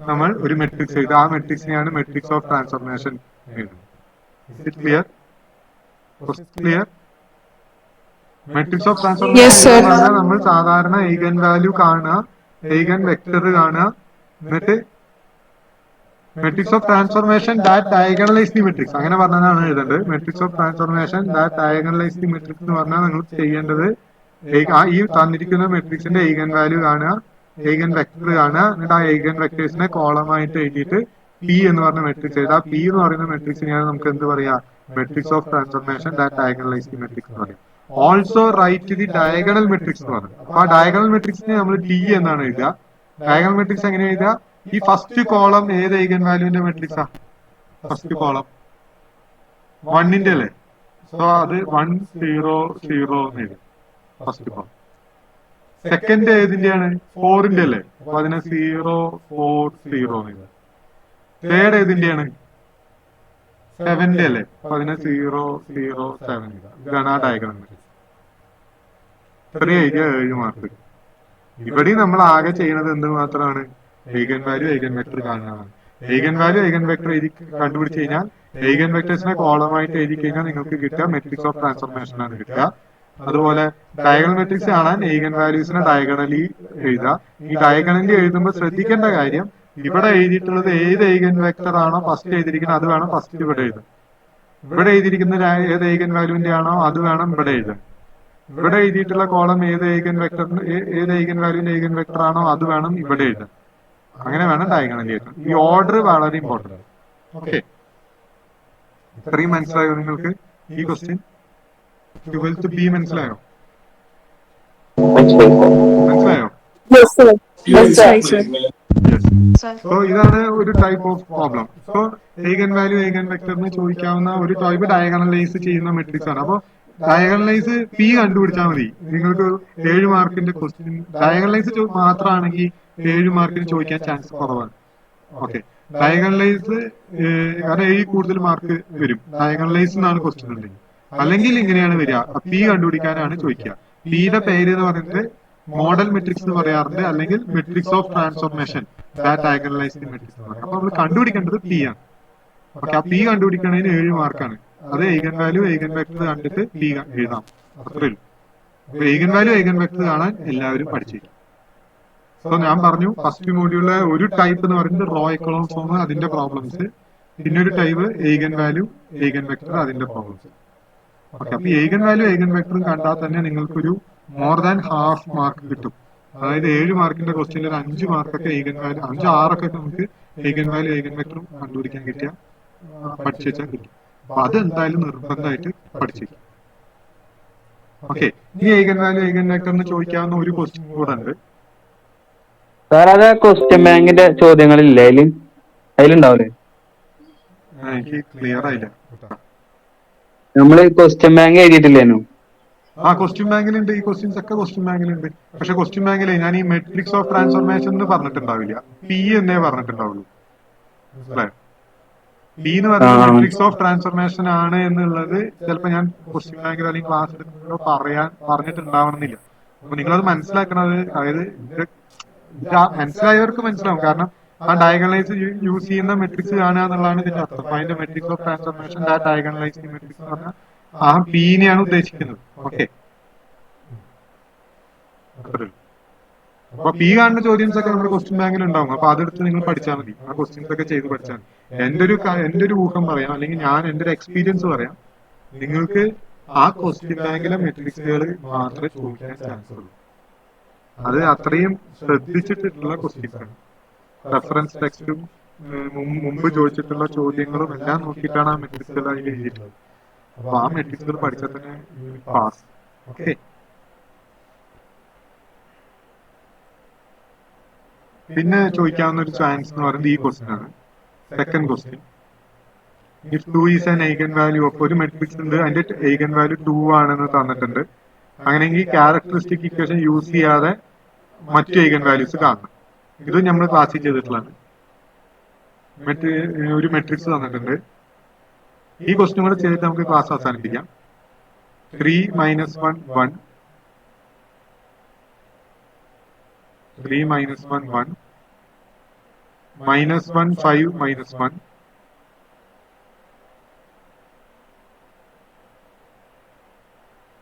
നമ്മൾ ഒരു മെട്രിക്സ് എഴുതുക. ആ മെട്രിക്സിനെയാണ് മെട്രിക്സ് ഓഫ് ട്രാൻസ്ഫോർമേഷൻ എഴുതുന്നത്. Clear? Clear? Matrix of transformation പറഞ്ഞാൽ നമ്മൾ സാധാരണ ഏഗൻ വാല്യൂ കാണുക, ഏഗൻ വെക്ടർ കാണുക, എന്നിട്ട് matrix of transformation that diagonalise the matrix അങ്ങനെ പറഞ്ഞതാണ് എഴുതേണ്ടത്. Matrix of transformation that diagonalise the matrix എന്ന് പറഞ്ഞാൽ നിങ്ങൾ ചെയ്യേണ്ടത് ഈ തന്നിരിക്കുന്ന മെട്രിക്സിന്റെ ഏഗൻ വാല്യൂ കാണുക, ഏഗൻ വെക്ടർ കാണുക, എന്നിട്ട് ആ ഏഗൻ വെക്ടേഴ്സിനെ കോളമായിട്ട് എഴുതിയിട്ട് പി എന്ന് പറഞ്ഞ മെട്രിക്സ് എഴുതുക. പി എന്ന് പറയുന്ന മെട്രിക്സിനെയാണ് നമുക്ക് എന്ത് പറയാ? Matrix of transformation that diagonalise the matrix എന്ന് പറയാം. Also write the diagonal matrix എന്ന് പറഞ്ഞു. അപ്പൊ ആ ഡയഗണൽ മെട്രിക്സിനെ നമ്മൾ ടി എന്നാണ് എഴുതുക. ഡയഗണൽ മെട്രിക്സ് എങ്ങനെ എഴുതുക? ഈ ഫസ്റ്റ് കോളം ഏത് ഏഗൻ വാല്യൂവിന്റെ മെട്രിക്സാ? ഫസ്റ്റ് കോളം 1ന്റെ അല്ലേ? സോ അത് 1 0 0 എന്ന് എഴുതും ഫസ്റ്റ് കോളം. സെക്കൻഡ് ഏതിന്റെയാണ്? 4ന്റെ അല്ലേ? അപ്പൊ അതിനെ 0 4 0 എന്ന് എഴുതും. തേർഡ് ഏതിന്റെയാണ്? 7ന്റെ അല്ലേ? അപ്പൊ അതിനെ 0 0 7 എഴുതാം. ഇതാണ് ആ ഡയഗ്രാം മെട്രിക്സ്. ഇത്രയും എഴുതിയ 7 മാർക്ക്. ഇവിടെ നമ്മൾ ആകെ ചെയ്യുന്നത് എന്ത് മാത്രമാണ്? ഏഗൻ വാല്യൂ ഏഗൻ വെക്ടർ കാണുന്നതാണ്. ഏഗൻ വാല്യൂ ഏഗൻ വെക്ടർ എഴുതി കണ്ടുപിടിച്ച് കഴിഞ്ഞാൽ ഏഗൻ വെക്ടേഴ്സിനെ കോളമായിട്ട് എഴുതി കഴിഞ്ഞാൽ നിങ്ങൾക്ക് കിട്ടുക മെട്രിക്സ് ഓഫ് ട്രാൻസ്ഫോർമേഷൻ ആണ് കിട്ടുക. അതുപോലെ ഡയഗണൽ മെട്രിക്സ് കാണാൻ ഏഗൻ വാല്യൂസിനെ ഡയഗണലി എഴുതുക. ഈ ഡയഗണലി എഴുതുമ്പോൾ ശ്രദ്ധിക്കേണ്ട കാര്യം, ഇവിടെ എഴുതിയിട്ടുള്ളത് ഏത് ഏഗൻ വെക്ടർ ആണോ ഫസ്റ്റ് എഴുതിയിരിക്കുന്നത് അത് വേണം ഫസ്റ്റ് ഇവിടെ എഴുതാൻ. ഇവിടെ എഴുതിയിരിക്കുന്ന ഏത് ഏഗൻ വാല്യൂവിന്റെ ആണോ അത് വേണം ഇവിടെ എഴുതാൻ. ഇവിടെ എഴുതിയിട്ടുള്ള കോളം ഏത് ഏഗൻ വെക്ടറിന് ഏത് ഏഗൻ വാല്യൂവിന്റെ ഏഗൻ വെക്ടർ ആണോ അത് വേണം ഇവിടെ എഴുതാൻ. അങ്ങനെ വേണം ഡയഗണലി എഴുതാൻ. ഈ ഓർഡർ വളരെ ഇമ്പോർട്ടന്റ് ആണ്. ഓക്കെ, ഇത്രയും മനസ്സിലായോ നിങ്ങൾക്ക്? ഈ ക്വസ്റ്റ്യൻ 12th ബി മനസ്സിലായോ? മനസ്സിലായോ? സോ ഇതാണ് ഒരു type of problem. So eigen value eigen വെക്ടറിന് ചോദിക്കാവുന്ന ഒരു ടൈപ്പ് ഡയഗണലൈസ് ചെയ്യുന്ന മെട്രിക്സ് ആണ്. അപ്പൊ ഡയഗണലൈസ് പി കണ്ടുപിടിച്ചാൽ മതി. നിങ്ങൾക്ക് 7 മാർക്കിന്റെ ക്വസ്റ്റ്യൻ ഡയഗണലൈസ് മാത്രമാണെങ്കിൽ 7 മാർക്കിന് ചോദിക്കാൻ ചാൻസ് കുറവാണ്. ഓക്കെ, ഡയഗണലൈസ് കാരണം 7 കൂടുതൽ മാർക്ക് വരും. ഡയഗണലൈസ് എന്നാണ് ക്വസ്റ്റ്യൻ ഉണ്ടെങ്കിൽ. അല്ലെങ്കിൽ ഇങ്ങനെയാണ് വരിക, പി കണ്ടുപിടിക്കാനാണ് ചോദിക്കുക. പിയുടെ പേര് എന്ന് പറയുന്നത് മോഡൽ മെട്രിക്സ് എന്ന് പറയാറുണ്ട്, അല്ലെങ്കിൽ matrix of transformation that diagonalise the matrix എന്ന് പറയും. അപ്പൊ നമ്മൾ കണ്ടുപിടിക്കേണ്ടത് പി ആണ്. ഓക്കെ, ആ പി കണ്ടുപിടിക്കണതിന് 7 മാർക്കാണ്. അത് ഏഗൻ വാല്യൂ ഏഗൻ വെക്ടർ കണ്ടിട്ട് പി എഴുതാം, അത്രേ ഉള്ളൂ. അപ്പൊ ഏഗൻ വാല്യൂ ഏഗൻ വെക്ടർ കാണാൻ എല്ലാവരും പഠിച്ചിരിക്കും. സോ ഞാൻ പറഞ്ഞു ഫസ്റ്റ് മോഡ്യൂളിലെ ഒരു ടൈപ്പ് എന്ന് പറയുന്നത് റോ എക്കലോൺ ഫോം, അതിന്റെ പ്രോബ്ലംസ്. പിന്നെ ഒരു ടൈപ്പ് ഏഗൻ വാല്യൂ ഏഗൻ വെക്ടർ, അതിന്റെ പ്രോബ്ലംസ്. ഓക്കെ, അപ്പൊ ഏഗൻ വാല്യൂ ഏഗൻ വെക്ടറും കണ്ടാൽ തന്നെ നിങ്ങൾക്കൊരു മോർ ദാൻ ഹാഫ് മാർക്ക് കിട്ടും. അതായത് 7 മാർക്കിന്റെ ക്വസ്റ്റ്യനിൽ ഒരു 5 മാർക്കൊക്കെ ഏഗൻ വാല്യൂ 5 6 നമുക്ക് ഏഗൻ വാല്യൂ ഏഗൻ വെക്ടറും കണ്ടുപിടിക്കാൻ കിട്ടിയ പഠിച്ചു വെച്ചാൽ കിട്ടും. അപ്പൊ അതെന്തായാലും നിർബന്ധമായിട്ട് പഠിച്ചിരിക്കും. ഓക്കെ, ഈ ഏഗൻ വാല്യൂ ഏഗൻ വെക്ടറിന് ചോദിക്കാവുന്ന ഒരു ക്വസ്റ്റ്യൻ കൂടെ ഉണ്ട്. സാർ അത് ക്വസ്റ്റ്യൻ ബാങ്കിന്റെ ചോദ്യങ്ങളില്ലേ അതിലുണ്ടാവില്ലേ? എനിക്ക് ക്ലിയർ ആയില്ല. നമ്മള് ക്വസ്റ്റ്യൻ ബാങ്ക് എഴുതിയിട്ടില്ലേനു? ക്വസ്റ്റ്യൻ ബാങ്കിലുണ്ട്, ഈ ക്വസ്റ്റ്യൻസ് ഒക്കെ ക്വസ്റ്റ്യൻ ബാങ്കിലുണ്ട്. പക്ഷെ ക്വസ്റ്റ്യൻ ബാങ്കിലെ ഞാൻ ഈ മെട്രിക്സ് ഓഫ് ട്രാൻസ്ഫോർമേഷൻ എന്ന് പറഞ്ഞിട്ടുണ്ടാവില്ല, പി എന്നേ പറഞ്ഞിട്ടുണ്ടാവുള്ളൂ. മനസ്സിലായോ? പി എന്ന് പറയുന്നത് മെട്രിക്സ് ഓഫ് ട്രാൻസ്ഫോർമേഷൻ ആണ് എന്നുള്ളത് ചിലപ്പോൾ ഞാൻ ക്വസ്റ്റ്യൻ ബാങ്കിൽ അല്ലെങ്കിൽ ക്ലാസ് എടുക്കുമ്പോഴോ പറഞ്ഞിട്ടുണ്ടാവണമെന്നില്ല. അപ്പൊ നിങ്ങളത് മനസ്സിലാക്കണത്, അതായത് ഇത് മനസ്സിലായവർക്ക് മനസ്സിലാവും. കാരണം ആ ഡയഗണലൈസ് യൂസ് ചെയ്യുന്ന മെട്രിക്സ് കാണുക എന്നുള്ളതാണ് ഇതിന്റെ അർത്ഥം. അപ്പൊ അതിന്റെ matrix of transformation diagonalise matrix എന്ന് പറഞ്ഞാൽ ആ പീനെയാണ് ഉദ്ദേശിക്കുന്നത്. ഓക്കെ, അപ്പൊ പി കാണുന്ന ചോദ്യംസ് ഒക്കെ നമ്മുടെ ക്വസ്റ്റ്യൻ ബാങ്കിൽ ഉണ്ടാവും. അപ്പൊ അതെടുത്ത് നിങ്ങൾ പഠിച്ചാൽ മതി, ആ ക്വസ്റ്റ്യൻസ് ഒക്കെ ചെയ്ത് പഠിച്ചാൽ മതി. എന്റെ ഒരു ഊഹം പറയാം, അല്ലെങ്കിൽ ഞാൻ എന്റെ ഒരു എക്സ്പീരിയൻസ് പറയാം. നിങ്ങൾക്ക് ആ ക്വസ്റ്റ്യൻ ബാങ്കിലെ മെട്രിക്സുകൾ മാത്രമേ ചോദിക്കാൻ ചാൻസ് ഉള്ളൂ. അത് അത്രയും ശ്രദ്ധിച്ചിട്ടുള്ള ക്വസ്റ്റ്യൻസ് ആണ്. റെഫറൻസ് ടെക്സ്റ്റും മുമ്പ് ചോദിച്ചിട്ടുള്ള ചോദ്യങ്ങളും എല്ലാം നോക്കിയിട്ടാണ് ആ മെട്രിക്സുകൾ അതിൽ എഴുതിയിട്ടുള്ളത്. അപ്പൊ ആ മെട്രിക്സുകൾ പഠിച്ചാൽ തന്നെ പാസ്. ഓക്കെ, പിന്നെ ചോദിക്കാവുന്ന ഒരു ചാൻസ് എന്ന് പറയുന്നത് ഈ ക്വസ്റ്റ്യൻ ആണ്. Second question, if 2 is an eigen value of, ഒരു മെട്രിക്സ് ഉണ്ട്, അതിന്റെ eigen വാല്യൂ 2 ആണെന്ന് തന്നിട്ടുണ്ട്. അങ്ങനെയെങ്കിൽ ക്യാരക്ടറിസ്റ്റിക് ഇക്വേഷൻ യൂസ് ചെയ്യാതെ മറ്റു eigen വാല്യൂസ് കാണണം. ഇത് നമ്മൾ ക്ലാസ്സിൽ ചെയ്തിട്ടുള്ളതാണ്. ഒരു മെട്രിക്സ് തന്നിട്ടുണ്ട്. ഈ ക്വസ്റ്റ്യൻ കൂടെ ചെയ്തിട്ട് നമുക്ക് ക്ലാസ് അവസാനിപ്പിക്കാം. 3 - 1 1, 3 - 1 1, -1 5 - 1,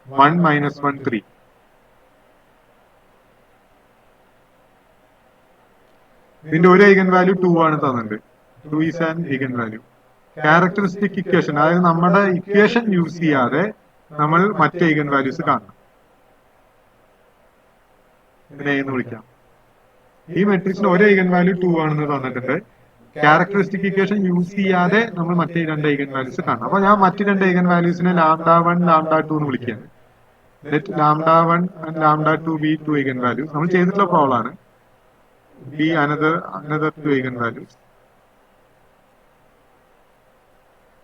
1 - 1 3. ഇതിന്റെ ഒരു eigen വാല്യൂ 2 ആണ് തന്നിട്ടുണ്ട്. 2 is an eigen value. Characteristic equation, അതായത് നമ്മുടെ ഇക്വേഷൻ യൂസ് ചെയ്യാതെ നമ്മൾ മറ്റ് eigen വാല്യൂസ് കാണണം. ഇതിനെ എന്ന് വിളിക്കാം. ഈ മെട്രിക്സിന് ഒരു eigen വാല്യൂ 2 ആണെന്ന് തന്നിട്ടുണ്ട്. ക്യാരക്ടറിസ്റ്റിക് ഇക്വേഷൻ യൂസ് ചെയ്യാതെ നമ്മൾ മറ്റേ രണ്ട് eigen വാല്യൂസ് കാണണം. അപ്പൊ ഞാൻ മറ്റു രണ്ട് eigen വാല്യൂസിനെ λ1 λ2 എന്ന് വിളിക്കുകയാണ്. Let λ1 and λ2 be 2 eigen values. നമ്മൾ ചെയ്തിട്ടുള്ള പ്രോബ്ലം ആണ്. be another 2 eigen values.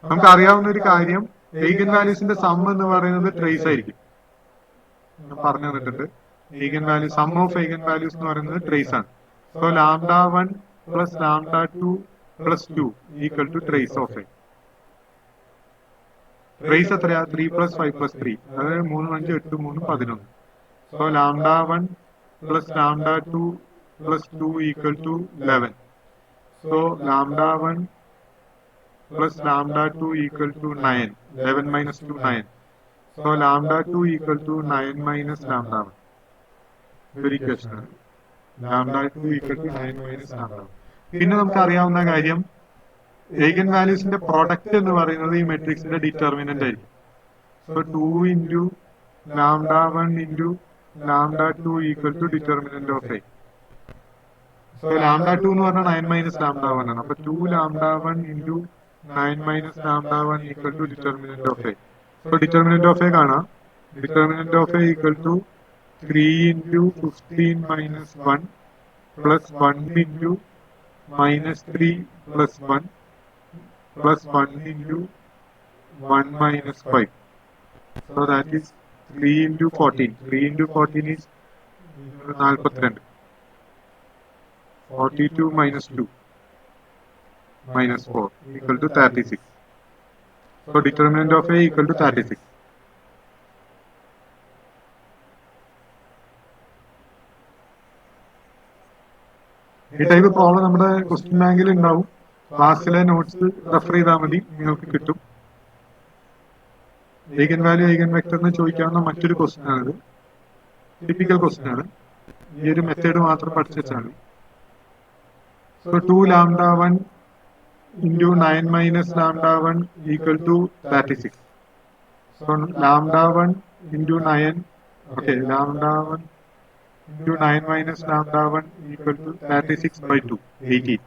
നമുക്ക് അറിയാവുന്ന ഒരു കാര്യം, eigen valuesന്റെ സം എന്ന് പറയുന്നത് ട്രേസ് ആയിരിക്കും. ഞാൻ പറഞ്ഞു തന്നിട്ടുണ്ട്. സം ഓഫ് eigen values എന്ന് പറയുന്നത് ട്രേസ് ആണ്. So λ1 plus λ2 plus 2 equal to trace of a. Trace എത്രയാ? 3 plus 5 plus 3, അതായത് 3 5 8 3 11. So λ1 plus λ2 plus 2 equal to 11. So λ1 plus λ2 equal to 9. 11 minus 2 9. So λ2 equal to 9 minus λ1. ഇതൊരു ഇക്വേഷൻ ആണ്. λ2 equal to 9 minus λ1. പിന്നെ നമുക്ക് അറിയാവുന്ന കാര്യം, eigen വാല്യൂസിന്റെ പ്രോഡക്റ്റ് എന്ന് പറയുന്നത് ഈ മെട്രിക്സിന്റെ ഡിറ്റർമിനന്റ് ആയിരിക്കും. So 2 into λ1 into λ2 equal to determinant of a. So λ2 എന്ന് പറഞ്ഞാൽ 9 minus λ1 ആണ്. അപ്പൊ 2 λ1 into 9 minus λ1 equal to determinant of a. So determinant of a കാണാം. determinant of a equal to 3 into 15 minus 1 plus 1 into minus 3 plus 1 plus 1 into 1 minus 5. So that is 3 into 14. 3 into 14 is 42. 42 minus 2 minus 4 equal to 36. So determinant of A equal to 36. ഈ type problem നമ്മുടെ question ബാങ്കിൽ ഉണ്ടാവും. ക്ലാസ്സിലെ notes refer ചെയ്താൽ മതി, നിങ്ങൾക്ക് കിട്ടും. eigen value eigen vector എന്ന് ചോദിക്കാവുന്ന മറ്റൊരു ക്വസ്റ്റ്യൻ ആണിത്. ടിപ്പിക്കൽ ക്വസ്റ്റ്യൻ ആണ്. ഈ ഒരു മെത്തേഡ് മാത്രം പഠിച്ചു വെച്ചാണ്. So 2 λ1 into 9 minus λ1 equal to 36. So λ1 into 9, okay, λ1 into 9 minus λ1 equal to 36 by 2, 18.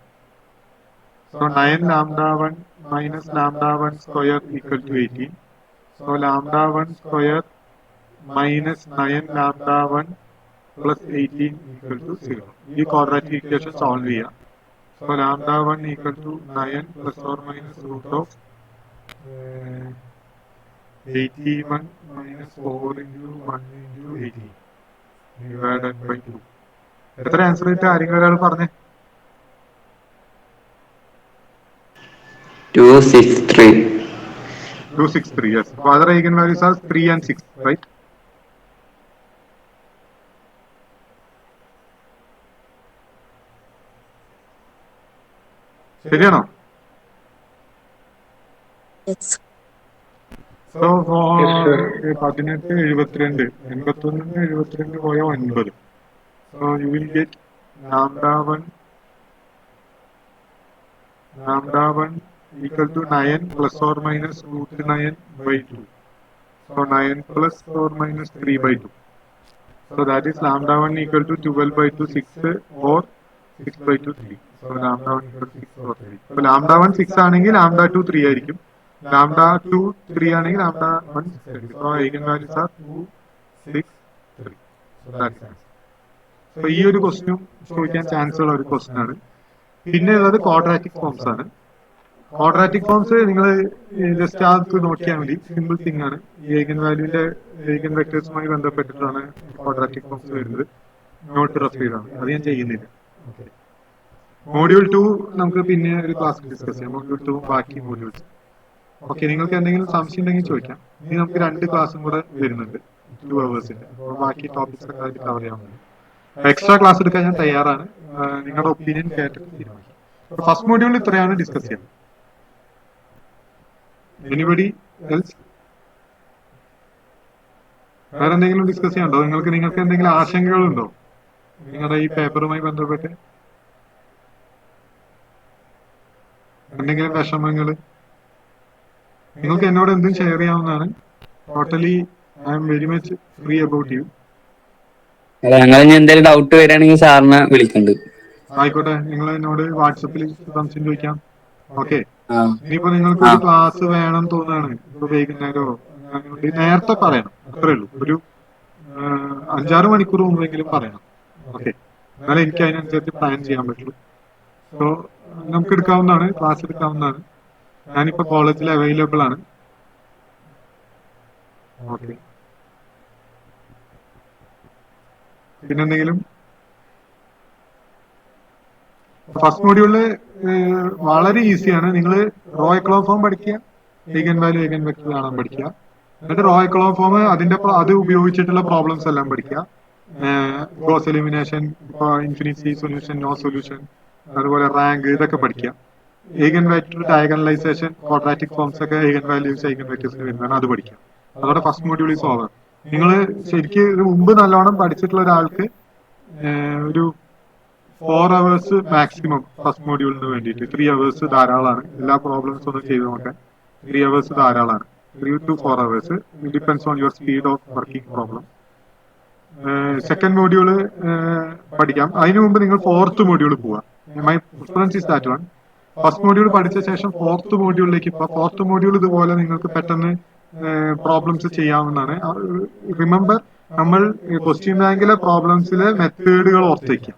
So 9 λ1 minus λ1 square equal to 18. So λ1 square minus 9 λ1 plus 18 equal to 0. ഈ ക്വാഡ്രാറ്റിക് ഇക്വേഷൻ സോൾവ് ചെയ്യാം. So lambda 1 equal to 9 plus or minus root of 81 minus 4 into 1 into 18 divided by 2. എത്ര answer ആയിട്ട് ആരെങ്കിലും ഒരാൾ പറഞ്ഞേ? 263. 263, yes. So other eigenvalues are 3 and 6, right? ശരിയാണോ? Yes. So for 18, 72, 81 72 പോയ 9. So you will get lambda 1 equal to 9 plus or minus root 9 by 2. So 9 plus or minus 3 by 2. So that is lambda 1 equal to 12 by 2 6 or 6 by 2 3. So lambda 1 equal to 6 or 3. So lambda 1 6 ആണെങ്കിൽ lambda 2 3 ആയിരിക്കും. Lambda 2 3 ആണെങ്കിൽ lambda 1 6 ആയിരിക്കും. So eigenvalues are 2 6 3. So that is answer. So ഈ ഒരു ക്വസ്റ്റ്യനും ചോദിക്കാൻ chance ഉള്ള ഒരു ക്വസ്റ്റ്യൻ ആണ്. പിന്നെ ഉള്ളത് ക്വാഡ്രാറ്റിക് ഫോംസ് ആണ്. ക്വാഡ്രാറ്റിക് ഫോംസ് നിങ്ങൾ ജസ്റ്റ് അത് നോക്കിയാൽ മതി. സിമ്പിൾ തിങ് ആണ്. ഈ ഏഗൻ വാല്യൂവിന്റെ ഏഗൻ വെക്ടേഴ്സുമായി ബന്ധപ്പെട്ടിട്ടാണ് ക്വാഡ്രാറ്റിക് ഫോംസ് വരുന്നത്. നോട്ട് റഫ് ചെയ്താണ്, അത് ഞാൻ ചെയ്യുന്നില്ല. മോഡ്യൂൾ 2 നമുക്ക് പിന്നെ ഒരു ക്ലാസ് ഡിസ്കസ് ചെയ്യാം. മോഡ്യൂൾ 2 ബാക്കി മോഡ്യൂൾസ്. ഓക്കെ, നിങ്ങൾക്ക് എന്തെങ്കിലും സംശയം ഉണ്ടെങ്കിൽ ചോദിക്കാം. ഇനി നമുക്ക് 2 ക്ലാസ്സും കൂടെ വരുന്നുണ്ട് 2 hours-ന്റെ. അപ്പോൾ ബാക്കി ടോപ്പിക്സ് ഒക്കെ ആയിട്ട് കവർ ചെയ്യാവുന്നതാണ്. എക്സ്ട്രാ ക്ലാസ് എടുക്കാൻ ഞാൻ തയ്യാറാണ്. നിങ്ങളുടെ ഒപ്പീനിയൻ കേട്ടിട്ട് തീരുമാനിക്കാം. ഫസ്റ്റ് മോഡ്യൂൾ ഇത്രയാണ് ഡിസ്കസ് ചെയ്യുന്നത്. Anybody else? വേറെ എന്തെങ്കിലും ഡിസ്കസ് ചെയ്യാനുണ്ടോ? നിങ്ങൾക്ക് എന്തെങ്കിലും ആശങ്കകളുണ്ടോ നിങ്ങളുടെ ഈ പേപ്പറുമായി ബന്ധപ്പെട്ട്? എന്തെങ്കിലും വിഷമങ്ങൾ? നിങ്ങൾക്ക് എന്നോട് എന്തും ഷെയർ ചെയ്യാവുന്നതാണ്. Totally I am very much free about U. ഞങ്ങൾ ഇനി എന്തെങ്കിലും ഡൗട്ട് വരികയാണെങ്കിൽ സാറിനെ വിളിക്കുന്നുണ്ട്. ആയിക്കോട്ടെ, നിങ്ങൾ എന്നോട് വാട്സപ്പിൽ സംശയം ചോദിക്കാം. ഓക്കെ, ഇനിയിപ്പോ നിങ്ങൾക്ക് ഒരു ക്ലാസ് വേണം തോന്നുകയാണ്, ഇപ്പൊ വൈകുന്നേരമോ നേരത്തെ പറയണം. അത്രേ ഉള്ളൂ. ഒരു 5-6 മണിക്കൂർ മുമ്പെങ്കിലും പറയണം. ഓക്കെ, എന്നാലും എനിക്ക് അതിനനുസരിച്ച് പ്ലാൻ ചെയ്യാൻ പറ്റുള്ളൂ. സോ നമുക്ക് എടുക്കാവുന്നതാണ്, ക്ലാസ് എടുക്കാവുന്നതാണ്. ഞാനിപ്പോ കോളേജിൽ അവൈലബിൾ ആണ്. ഓക്കെ, പിന്നെന്തെങ്കിലും? ഫസ്റ്റ് മോഡ്യൂളില് വളരെ ഈസിയാണ്. നിങ്ങൾ റോ എക്കലോൺ ഫോം പഠിക്കുക, ഏഗൻ വാല്യൂ ഏഗൻ വെക്ടർ കാണാൻ പഠിക്കുക. എന്നിട്ട് റോ എക്കലോൺ ഫോം അത് ഉപയോഗിച്ചിട്ടുള്ള പ്രോബ്ലംസ് എല്ലാം പഠിക്കുക. Gauss elimination, infinity solution, no solution, അതുപോലെ റാങ്ക്, ഇതൊക്കെ പഠിക്കുക. Eigen vector diagonalisation, quadratic forms ഒക്കെ ഏഗൻ വാല്യൂസ് ഏഗൻ വെക്ടേഴ്സിന് വരുന്നതാണ്, അത് പഠിക്കുക. അതോടെ ഫസ്റ്റ് മോഡ്യൂൾ ഈസ് ഓവർ. നിങ്ങൾ ശരിക്കും ഇത് മുമ്പ് നല്ലോണം പഠിച്ചിട്ടുള്ള ഒരാൾക്ക് ഒരു 4 hours മാക്സിമം ഫസ്റ്റ് മോഡ്യൂളിന് വേണ്ടിയിട്ട്. 3 hours ധാരാളമാണ്. എല്ലാ പ്രോബ്ലംസ് ഒന്നും ചെയ്ത് നോക്കാൻ 3 hours ധാരാളമാണ്. 3 to 4 hours depends on your speed of working problem. Second module പഠിക്കാം. അതിനു മുമ്പ് നിങ്ങൾ 4th മോഡ്യൂൾ പോവാം. My preference is that one. First module പഠിച്ച ശേഷം 4th മോഡ്യൂളിലേക്ക് പോവാം. 4th മോഡ്യൂൾ ഇതുപോലെ നിങ്ങൾക്ക് പെട്ടെന്ന് പ്രോബ്ലംസ് ചെയ്യാവുന്നതാണ്. റിമെമ്പർ, നമ്മൾ ക്വസ്റ്റ്യൻ ബാങ്കിലെ പ്രോബ്ലംസിലെ മെത്തേഡുകൾ ഓർത്ത് വയ്ക്കാം.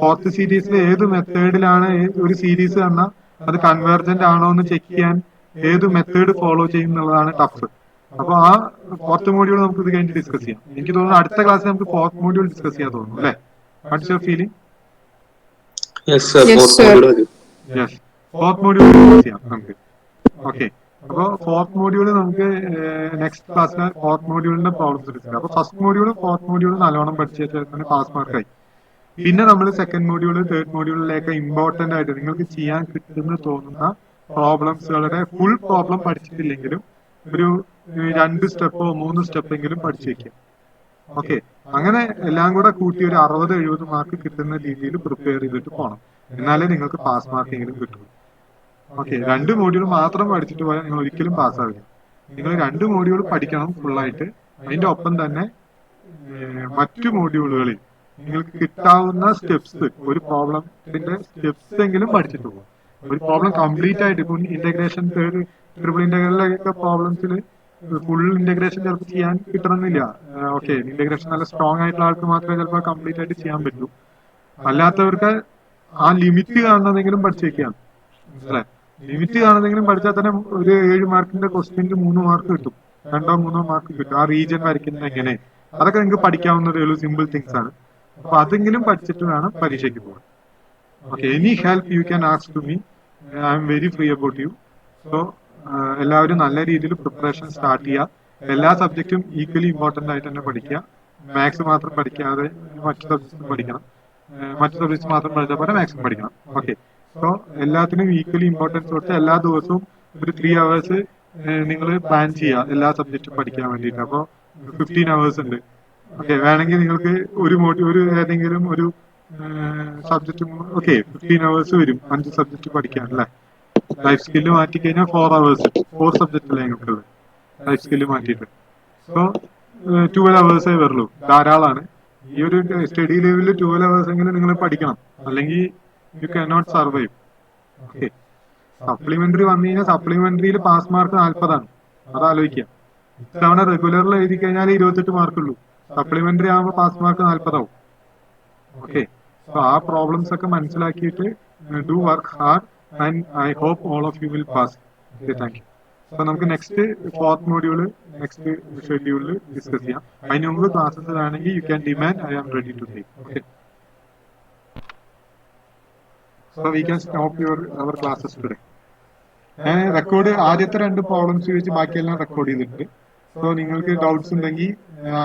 4th സീരീസിൽ ഏത് മെത്തേഡിലാണ് ഒരു സീരീസ് തന്നാൽ അത് കൺവേർജന്റ് ആണോ എന്ന് ചെക്ക് ചെയ്യാൻ ഏത് മെത്തേഡ് ഫോളോ ചെയ്യും എന്നുള്ളതാണ് ടഫ്. അപ്പൊ ആ 4th മോഡ്യൂൾ നമുക്ക് ഇത് കഴിഞ്ഞിട്ട് ഡിസ്കസ് ചെയ്യാം. എനിക്ക് തോന്നുന്നു അടുത്ത ക്ലാസ്സിൽ നമുക്ക് 4th മോഡ്യൂൾ ഡിസ്കസ് ചെയ്യാൻ തോന്നുന്നു, അല്ലേ? What's your feeling? Yes, sir. Yes, 4th module discuss ചെയ്യാം നമുക്ക്. ഓക്കെ, അപ്പൊ 4th മോഡ്യൂൾ നമുക്ക് നെക്സ്റ്റ് ക്ലാസ്സിൽ 4th മോഡ്യൂളിന്റെ പ്രോബ്ലംസ് ഡിസ്കസ് ചെയ്യാം. അപ്പൊ ഫസ്റ്റ് മോഡ്യൂളും 4th മോഡ്യൂളും നല്ലോണം പഠിച്ചു പാസ് മാർക്കായി. പിന്നെ നമ്മൾ സെക്കൻഡ് മോഡ്യൂള് 3rd മോഡ്യൂളിലേക്ക് ഇമ്പോർട്ടന്റ് ആയിട്ട് നിങ്ങൾക്ക് ചെയ്യാൻ കിട്ടുന്ന തോന്നുന്ന പ്രോബ്ലംസുകളുടെ ഫുൾ പ്രോബ്ലം പഠിച്ചിട്ടില്ലെങ്കിലും ഒരു 2 സ്റ്റെപ്പോ 3 സ്റ്റെപ്പെങ്കിലും പഠിച്ചു വെക്കുക. ഓക്കെ, അങ്ങനെ എല്ലാം കൂടെ കൂട്ടി ഒരു 60-70 മാർക്ക് കിട്ടുന്ന രീതിയിൽ പ്രിപ്പയർ ചെയ്തിട്ട് പോകണം. എന്നാലേ നിങ്ങൾക്ക് പാസ് മാർക്കെങ്കിലും കിട്ടുള്ളൂ. ഓക്കെ, 2 മോഡ്യൂൾ മാത്രം പഠിച്ചിട്ട് പോയാൽ നിങ്ങൾ ഒരിക്കലും പാസ്സാവില്ല. നിങ്ങൾ 2 മോഡ്യൂൾ പഠിക്കണം ഫുള്ളായിട്ട്. അതിന്റെ ഒപ്പം തന്നെ മറ്റു മോഡ്യൂളുകളിൽ നിങ്ങൾക്ക് കിട്ടാവുന്ന സ്റ്റെപ്സ്, ഒരു പ്രോബ്ലത്തിന്റെ സ്റ്റെപ്സ് എങ്കിലും പഠിച്ചിട്ട് പോകും. ഒരു പ്രോബ്ലം കംപ്ലീറ്റ് ആയിട്ട് ഇപ്പൊ ഇന്റഗ്രേഷൻ, ട്രിപ്പിൾ ഇന്റഗ്രലിലൊക്കെ പ്രോബ്ലംസിൽ ഫുൾ ഇന്റഗ്രേഷൻ ചിലപ്പോൾ ചെയ്യാൻ കിട്ടണമെന്നില്ല. ഓക്കെ, ഇന്റഗ്രേഷൻ നല്ല സ്ട്രോങ് ആയിട്ടുള്ള ആൾക്ക് മാത്രമേ ചിലപ്പോൾ കംപ്ലീറ്റ് ആയിട്ട് ചെയ്യാൻ പറ്റൂ. അല്ലാത്തവർക്ക് ആ ലിമിറ്റ് കാണുന്നതെങ്കിലും പഠിച്ചേക്കാണ്. മനസ്സിലായി? ലിമിറ്റ് കാണുന്നെങ്കിലും പഠിച്ചാൽ തന്നെ ഒരു 7 മാർക്കിന്റെ ക്വസ്റ്റ്യനിൽ 3 മാർക്ക് കിട്ടും, 2-3 മാർക്ക് കിട്ടും. ആ റീജിയൻ വരയ്ക്കുന്നത് എങ്ങനെ, അതൊക്കെ നിങ്ങൾക്ക് പഠിക്കാവുന്നതേ ഉള്ളൂ, സിമ്പിൾ തിങ്സ് ആണ്. അപ്പൊ അതെങ്കിലും പഠിച്ചിട്ട് വേണം പരീക്ഷയ്ക്ക് പോകാൻ. Okay, any help you can ask to me, I am very free about you. So എല്ലാവരും നല്ല രീതിയിൽ പ്രിപ്പറേഷൻ സ്റ്റാർട്ട് ചെയ്യുക. എല്ലാ സബ്ജക്റ്റും ഈക്വലി ഇമ്പോർട്ടന്റ് ആയിട്ട് തന്നെ പഠിക്കുക. മാത്സ് മാത്രം പഠിക്കാതെ മറ്റു സബ്ജക്ട്സും പഠിക്കണം. മറ്റു സബ്ജക്ട്സ് മാത്രം പഠിച്ചാൽ പോലെ മാത്സും പഠിക്കണം. ഓക്കെ, സോ എല്ലാത്തിനും ഈക്വലി ഇമ്പോർട്ടൻസ് കൊടുത്ത് എല്ലാ ദിവസവും ഒരു 3 hours നിങ്ങൾ പ്ലാൻ ചെയ്യുക എല്ലാ സബ്ജക്റ്റും പഠിക്കാൻ വേണ്ടിയിട്ട്. അപ്പോൾ 15 hours ഉണ്ട്. ഓക്കെ, വേണമെങ്കിൽ നിങ്ങൾക്ക് ഒരു ഏതെങ്കിലും ഒരു സബ്ജക്റ്റ് ഓക്കെ 15 hours വരും 5 സബ്ജക്റ്റ് പഠിക്കാൻ അല്ലേ. ലൈഫ് സ്കില്ല് മാറ്റി കഴിഞ്ഞാൽ 4 hours, 4 സബ്ജക്റ്റല്ലേ നിങ്ങൾക്കുള്ളത് ലൈഫ് സ്കില്ല് മാറ്റിയിട്ട്. സോ 12 hours വരുള്ളൂ, ധാരാളമാണ്. ഈ ഒരു സ്റ്റഡി ലെവലിൽ 12 hours എങ്കിലും നിങ്ങൾ പഠിക്കണം, അല്ലെങ്കിൽ you can not survive. Okay, supplementary വന്നു കഴിഞ്ഞാൽ സപ്ലിമെന്ററിയിൽ പാസ് മാർക്ക് 40 അത് ആലോചിക്കുക. ഇത്തവണ റെഗുലറിൽ എഴുതി കഴിഞ്ഞാൽ 28 മാർക്കുള്ളൂ, സപ്ലിമെന്ററി ആകുമ്പോൾ പാസ് മാർക്ക് 40 ആവും. ഓക്കെ, സോ ആ പ്രോബ്ലംസ് ഒക്കെ മനസ്സിലാക്കിയിട്ട് do work hard and I hope all of you will pass. Okay, thank you. അപ്പൊ നമുക്ക് നെക്സ്റ്റ് 4th മോഡ്യൂള് നെക്സ്റ്റ് ഷെഡ്യൂളിൽ ഡിസ്കസ് ചെയ്യാം. അതിന് മുമ്പ് ക്ലാസ്സസ് വേണമെങ്കിൽ you can demand, I am ready to take. Okay, so we can stop our classes today. Record ആദ്യത്തെ 2 problems വെച്ച് ബാക്കിയെല്ലാം റെക്കോർഡ് ചെയ്തിട്ടുണ്ട്. സോ നിങ്ങൾക്ക് ഡൗട്ട്സ് ഉണ്ടെങ്കിൽ ആ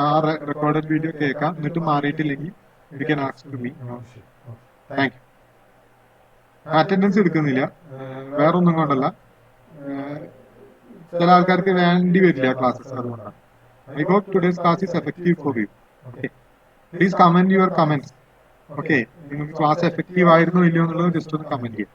റെക്കോർഡഡ് വീഡിയോ കേൾക്കാം, എന്നിട്ട് മാറിയിട്ടില്ലെങ്കിൽ you can ask to me. Thank you. Attendance എടുക്കുന്നില്ല, വേറൊന്നും കൊണ്ടല്ല, ചില ആൾക്കാർക്ക് വേണ്ടി വരില്ല ക്ലാസ്സസ്, അതുകൊണ്ടാണ്. I hope today's class is effective for you. Okay, please comment your comments. Okay, നിങ്ങൾക്ക് ക്ലാസ് എഫക്റ്റീവ് ആയിരുന്നോ ഇല്ലയോ എന്നുള്ളത് ജസ്റ്റ് ഒന്ന് കമന്റ് ചെയ്യാം.